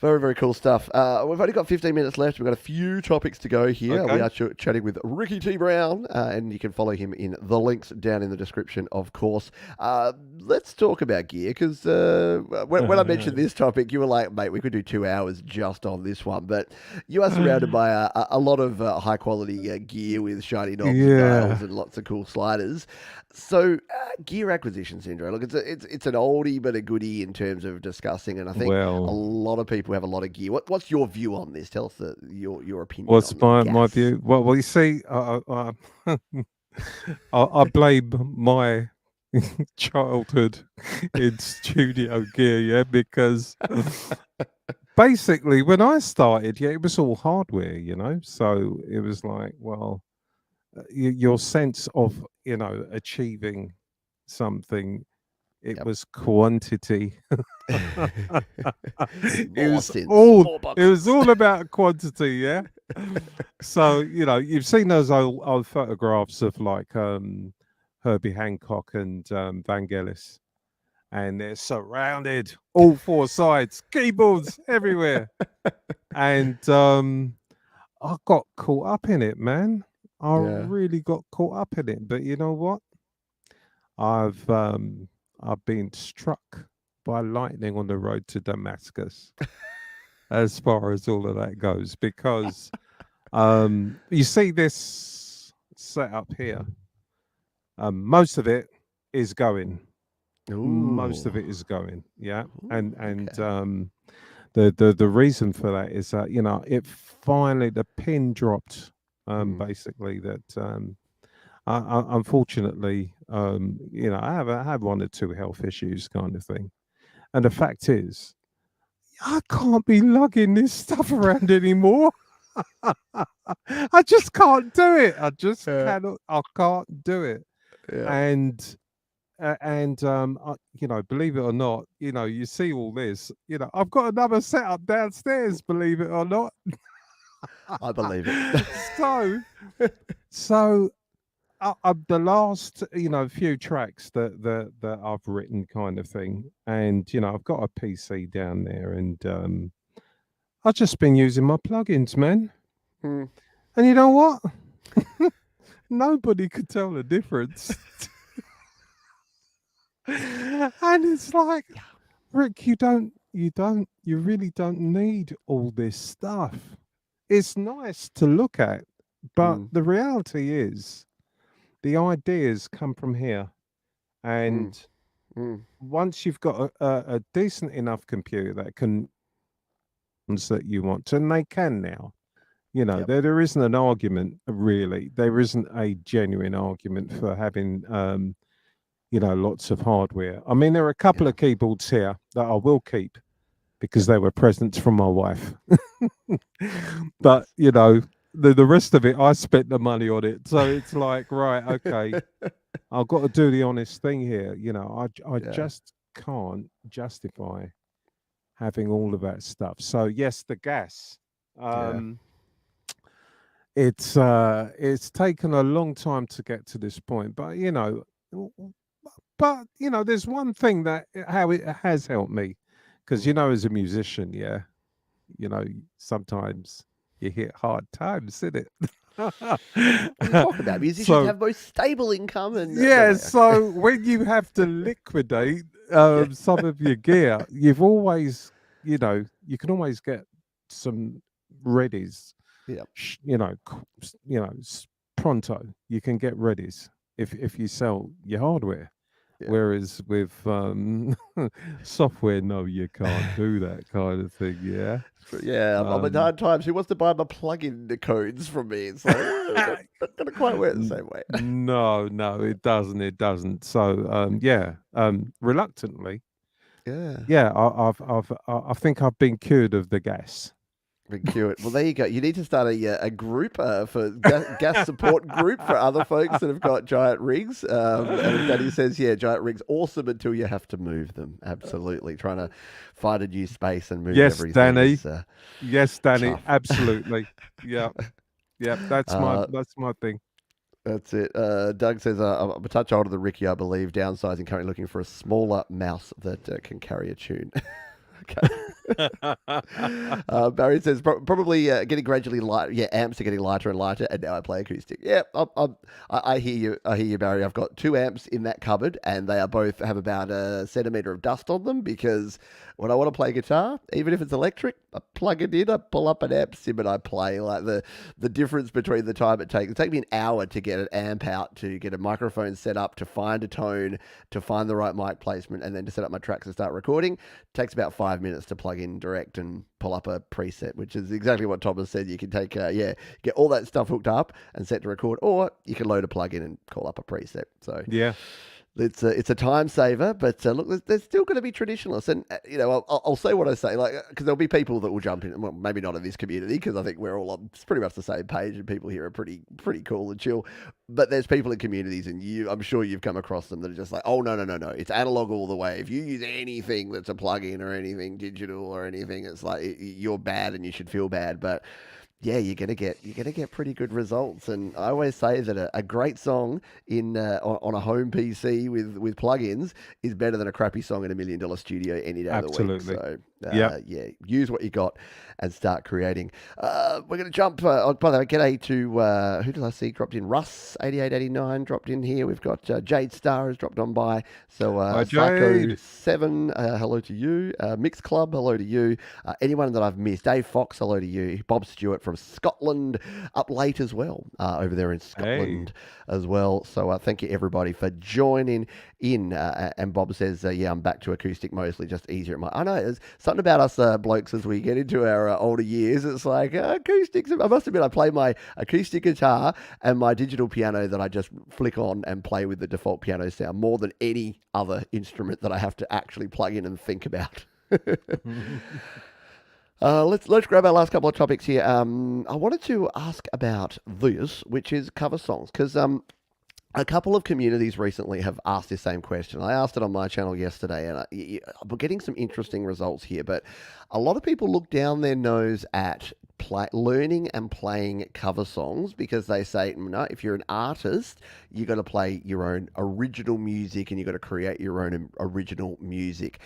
Very, very cool stuff. We've only got 15 minutes left. We've got a few topics to go here. We Okay. are chatting with Ricky T. Brown, and you can follow him in the links down in the description, of course. Let's talk about gear, because when I mentioned this topic, you were like, "Mate, we could do 2 hours just on this one." But you are surrounded by a lot of high-quality gear with shiny knobs and dials Yeah. and lots of cool sliders. So, gear acquisition syndrome. Look, it's an oldie but a goodie in terms of discussing, and I think a Well, lot of people have a lot of gear. What's your view on this? Tell us your opinion what's on my gas. view? Well, you see, I blame my childhood in studio gear, yeah, because basically when I started, yeah, it was all hardware, so it was like, well, your sense of achieving something, it Yep. was quantity. it More was synths, all more it was boxes. all about quantity, yeah. So you've seen those old photographs of like Herbie Hancock and Vangelis, and they're surrounded all four sides, keyboards everywhere, and I got caught up in it, man. I Yeah. really got caught up in it. But you know what? I've I've been struck by lightning on the road to Damascus as far as all of that goes, because you see this setup here. Most of it is going. Most Ooh. of it is going. Yeah, Ooh, and okay. the reason for that is that it finally the pin dropped. Mm. Basically, that unfortunately, I have one or two health issues, kind of thing. And the fact is, I can't be lugging this stuff around anymore. I just can't do it. I just Yeah. cannot. I can't do it. Yeah. And and believe it or not, you see all this. I've got another setup downstairs. Believe it or not. I believe it. so, so the last few tracks that I've written, kind of thing, and I've got a PC down there, and I've just been using my plugins, man. Hmm. And you know what? Nobody could tell the difference. And it's like, Rick, you really don't need all this stuff. It's nice to look at, but the reality is the ideas come from here. And once you've got a decent enough computer that can that you want, and they can now, Yep. there isn't an argument, really. There isn't a genuine argument for having lots of hardware. I mean, there are a couple of keyboards here that I will keep because they were presents from my wife. But the rest of it, I spent the money on it. So it's like, right, okay, I've got to do the honest thing here. I just can't justify having all of that stuff. So yes, the gas. It's taken a long time to get to this point, but there's one thing that how it has helped me, because as a musician, sometimes you hit hard times, isn't it? What are you talking about? Musicians have most stable income, and so when you have to liquidate some of your gear, you've always, you can always get some readies. Pronto. You can get readies if you sell your hardware. Whereas with software, no, you can't do that kind of thing. Yeah. I'm at hard times. Who wants to buy my plug-in codes from me? It's like not going to quite work the same way. No, it doesn't. It doesn't. So reluctantly. I think I've been cured of the gas. Well, there you go. You need to start a group for gas support group for other folks that have got giant rigs. And Danny says, giant rigs, awesome until you have to move them. Absolutely. Trying to find a new space and move everything. Danny. Yes, Danny. Tough. Absolutely. Yeah. That's my thing. That's it. Doug says, I'm a touch older than Ricky, I believe. Downsizing, currently looking for a smaller mouse that can carry a tune. Barry says probably getting gradually light. Amps are getting lighter and lighter, and now I play acoustic. I hear you, Barry. I've got 2 amps in that cupboard, and they are both have about a centimeter of dust on them, because when I want to play guitar, even if it's electric, I plug it in, I pull up an amp sim, and I play. Like the difference between the time it takes me an hour to get an amp out, to get a microphone set up, to find a tone, to find the right mic placement, and then to set up my tracks and start recording. It takes about 5 minutes to plug in direct and pull up a preset, which is exactly what Thomas said. You can take get all that stuff hooked up and set to record, or you can load a plug-in and call up a preset. So it's a time saver, but look, there's still going to be traditionalists, and I'll say what I say, like, because there'll be people that will jump in. Well, maybe not in this community, because I think we're all on pretty much the same page, and people here are pretty cool and chill. But there's people in communities, and I'm sure you've come across them, that are just like, oh no, it's analog all the way. If you use anything that's a plug-in or anything digital or anything, it's like you're bad and you should feel bad. But you're gonna get pretty good results. And I always say that a great song on a home PC with plugins is better than a crappy song in $1 million studio any day of the week. So use what you got and start creating. We're gonna jump. By the way, g'day to who did I see dropped in? Russ 8889 dropped in here. We've got Jade Star has dropped on by. So Psycho 7, hello to you. Mix Club, hello to you. Anyone that I've missed, Dave Fox, hello to you. Bob Stewart from Scotland, up late as well, over there in Scotland as well. So thank you everybody for joining in. And Bob says, I'm back to acoustic mostly, just easier at my. I know there's something about us blokes as we get into our older years. It's like acoustics. I must admit, I play my acoustic guitar and my digital piano that I just flick on and play with the default piano sound more than any other instrument that I have to actually plug in and think about. Let's grab our last couple of topics here. I wanted to ask about this, which is cover songs, because A couple of communities recently have asked this same question. I asked it on my channel yesterday, and I'm getting some interesting results here. But a lot of people look down their nose at learning and playing cover songs because they say, no, if you're an artist, you got to play your own original music and you got to create your own original music.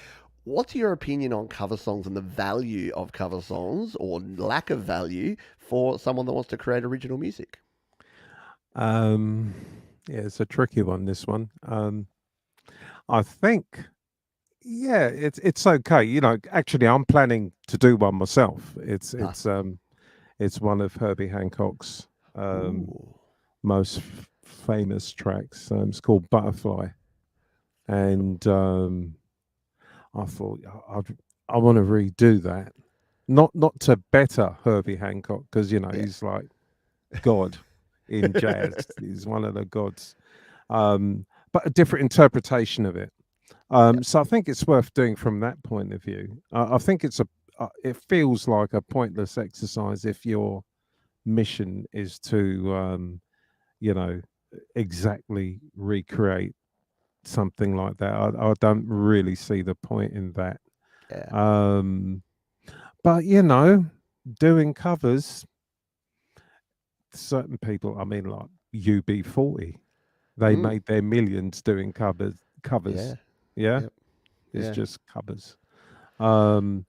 What's your opinion on cover songs and the value of cover songs or lack of value for someone that wants to create original music? Um, yeah, it's a tricky one. This one. I think, yeah, it's okay. Actually, I'm planning to do one myself. Nice. It's one of Herbie Hancock's Ooh. most famous tracks. It's called Butterfly, and I thought I want to redo that. Not to better Herbie Hancock because Yeah. he's like God in jazz. He's one of the gods, but a different interpretation of it. So I think it's worth doing from that point of view. I think it feels like a pointless exercise if your mission is to, you know, exactly recreate something like that. I don't really see the point in that. Yeah. Um, but doing covers, certain people, I mean, like UB40, they Mm. made their millions doing covers. Yeah. Yeah, Yep. it's Yeah. just covers. Um,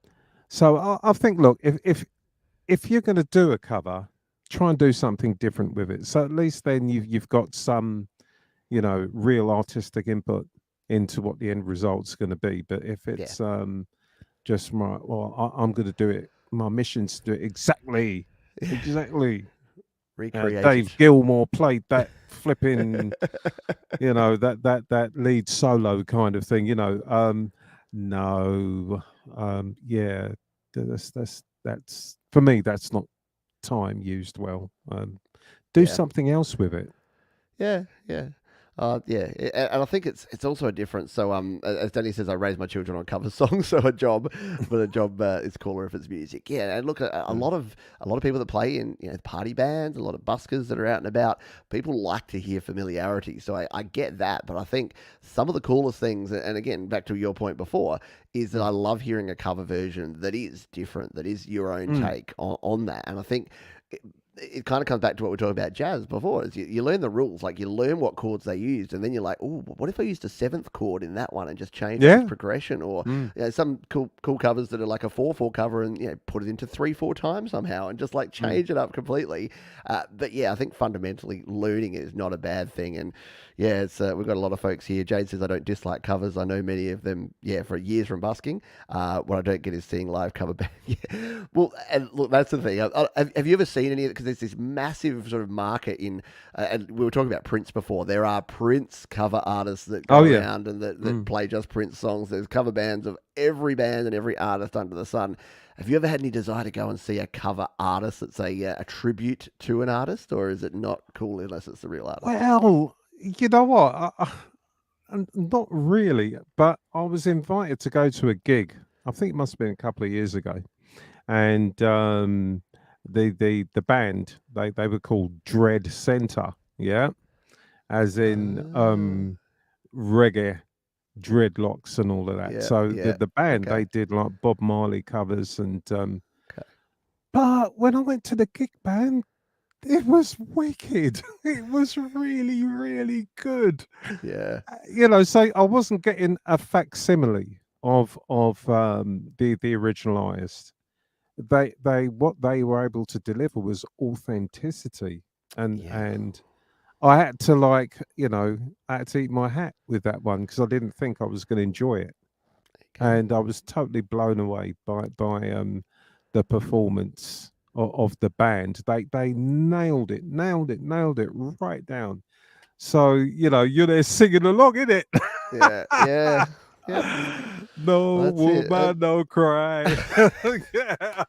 so I think, look, if you're going to do a cover, try and do something different with it. So at least then you've got some, real artistic input into what the end result's going to be. But if Yeah. it's just right, well, I'm going to do it. My mission's to do it exactly. Recreate Dave it. Gilmour played that flipping, that lead solo kind of thing. No, yeah, that's for me. That's not time used well. Do Yeah. something else with it. Yeah, yeah. Yeah, and I think it's also a difference. So, as Danny says, I raise my children on cover songs, so a job is cooler if it's music. Yeah, and look, Mm. a lot of people that play in party bands, a lot of buskers that are out and about, people like to hear familiarity. So I get that, but I think some of the coolest things, and again, back to your point before, is that Mm. I love hearing a cover version that is different, that is your own Mm. take on that, and I think it kind of comes back to what we were talking about jazz before. Is you learn the rules, like you learn what chords they used, and then you're like, oh, what if I used a seventh chord in that one and just changed its Yeah. progression? Or Mm. some cool covers that are like a 4/4 cover and put it into 3/4 times somehow and just like Mm. change it up completely. But yeah, I think fundamentally learning is not a bad thing. And yeah, it's we've got a lot of folks here. Jade says I don't dislike covers. I know many of them. Yeah, for years from busking. What I don't get is seeing live cover band. Yeah. Well, and look, that's the thing. Have you ever seen any of it? Because there's this massive sort of market in, and we were talking about Prince before. There are Prince cover artists that go Oh yeah. around and that Mm. play just Prince songs. There's cover bands of every band and every artist under the sun. Have you ever had any desire to go and see a cover artist that's a tribute to an artist, or is it not cool unless it's the real artist? Well, you know what? Not really, but I was invited to go to a gig. I think it must have been a couple of years ago, and the band they were called Dread Center, yeah, as in Ah, reggae dreadlocks and all of that. yeah, So the yeah. the band Okay, they did like Bob Marley covers, and okay. but when I went to the gig, band, it was wicked. It was really, really good. Yeah, So I wasn't getting a facsimile of the original artist. They what they were able to deliver was authenticity, and yeah. and I had to I had to eat my hat with that one because I didn't think I was going to enjoy it, Okay. and I was totally blown away by the performance of the band. They nailed it right down. So you're there singing along, in it. Yeah, yeah, yep. No That's it. woman, no cry. Yeah.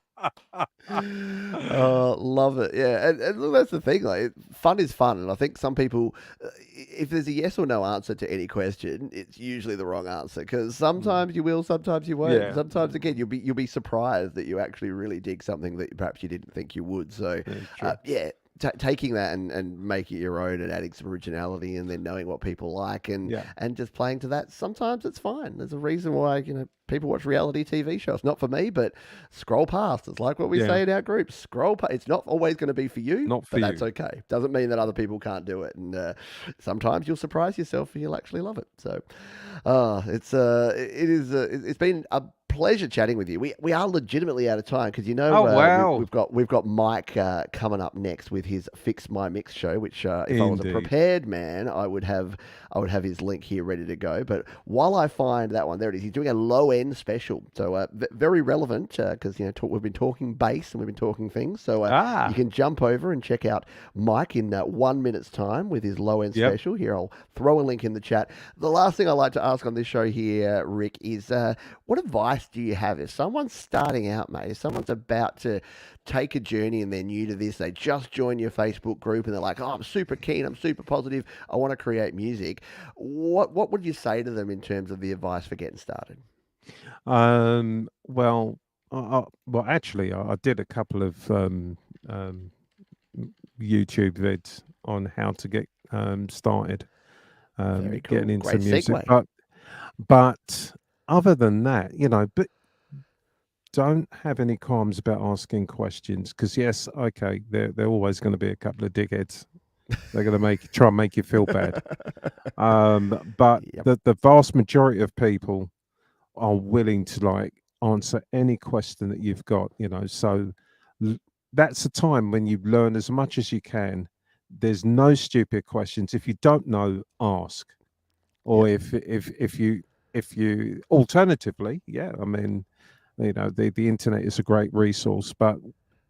Love it. Yeah, and look, that's the thing. Like, fun is fun, and I think some people, if there's a yes or no answer to any question, it's usually the wrong answer because Mm. sometimes you will, sometimes you won't. Yeah, Sometimes again, you'll be surprised that you actually really dig something that perhaps you didn't think you would. So, that's true. yeah. taking that and making it your own and adding some originality and then knowing what people like Yeah. and just playing to that. Sometimes it's fine. There's a reason why, people watch reality TV shows. Not for me, but scroll past. It's like what we Yeah. say in our group. Scroll past. It's not always going to be for you, Not for but that's you. okay. Doesn't mean that other people can't do it. And sometimes you'll surprise yourself and you'll actually love it. So it's been a pleasure chatting with you. We are legitimately out of time because Oh, wow. we've got Mike coming up next with his Fix My Mix show, which if I was a Indeed. prepared man, I would have his link here ready to go. But while I find that one, there it is. He's doing a low end special, so very relevant because we've been talking bass and we've been talking things. So Ah. you can jump over and check out Mike in 1 minute's time with his low end Yep. special. Here, I'll throw a link in the chat. The last thing I like to ask on this show here, Rick, is what advice do you have if someone's starting out, mate? If someone's about to take a journey and they're new to this, they just join your Facebook group and they're like, "Oh, I'm super keen, I'm super positive, I want to create music." What would you say to them in terms of the advice for getting started? Well, well, actually, I did a couple of YouTube vids on how to get started Very getting cool. into Great music. segue. But other than that, but don't have any qualms about asking questions because yes, okay, they're always going to be a couple of dickheads. They're going to try and make you feel bad. But Yep. the vast majority of people are willing to like answer any question that you've got, So that's a time when you learn as much as you can. There's no stupid questions. If you don't know, ask. Or Yep. if you alternatively, yeah, I mean, the internet is a great resource, but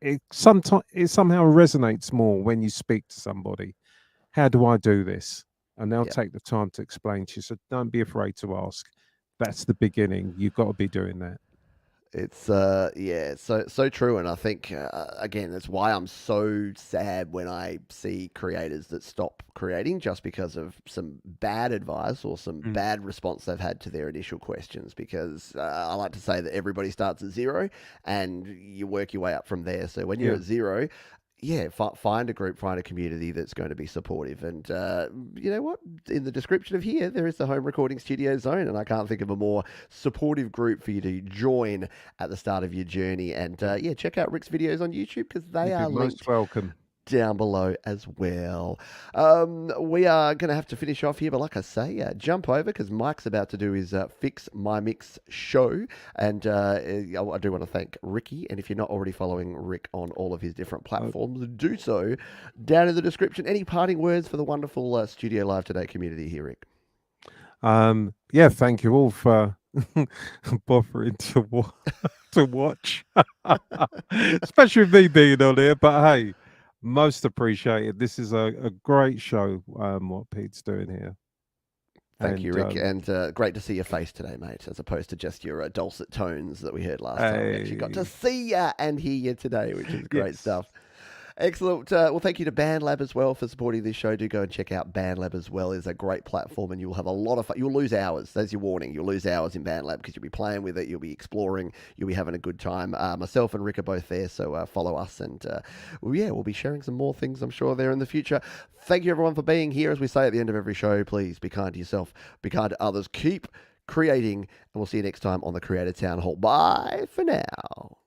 it somehow resonates more when you speak to somebody. How do I do this? And they'll Yep. take the time to explain to you. So don't be afraid to ask. That's the beginning. You've got to be doing that. It's yeah, so true, and I think again that's why I'm so sad when I see creators that stop creating just because of some bad advice or some Mm. bad response they've had to their initial questions. Because I like to say that everybody starts at zero, and you work your way up from there. So when you're Yeah. at zero, yeah, find a group, find a community that's going to be supportive. And you know what? In the description of here, there is the Home Recording Studio Zone, and I can't think of a more supportive group for you to join at the start of your journey. And yeah, check out Rick's videos on YouTube because they You'd be are most linked welcome. down below as well. We are going to have to finish off here, but like I say, jump over because Mike's about to do his Fix My Mix show. And I do want to thank Ricky. And if you're not already following Rick on all of his different platforms, do so down in the description. Any parting words for the wonderful Studio Live Today community here, Rick? Yeah, thank you all for bothering to watch, especially me being on here. But hey, most appreciated. This is a great show. What Pete's doing here. Thank you, Rick. And, And great to see your face today, mate, as opposed to just your dulcet tones that we heard last time. We actually got to Hey, see you and hear you today, which is great yes. stuff. Excellent. Well, thank you to Bandlab as well for supporting this show. Do go and check out Bandlab as well. It's a great platform and you'll have a lot of fun. You'll lose hours. That's your warning. You'll lose hours in Bandlab because you'll be playing with it. You'll be exploring. You'll be having a good time. Myself and Rick are both there, so follow us. And well, yeah, we'll be sharing some more things, I'm sure, there in the future. Thank you, everyone, for being here. As we say at the end of every show, please be kind to yourself, be kind to others. Keep creating, and we'll see you next time on the Creator Town Hall. Bye for now.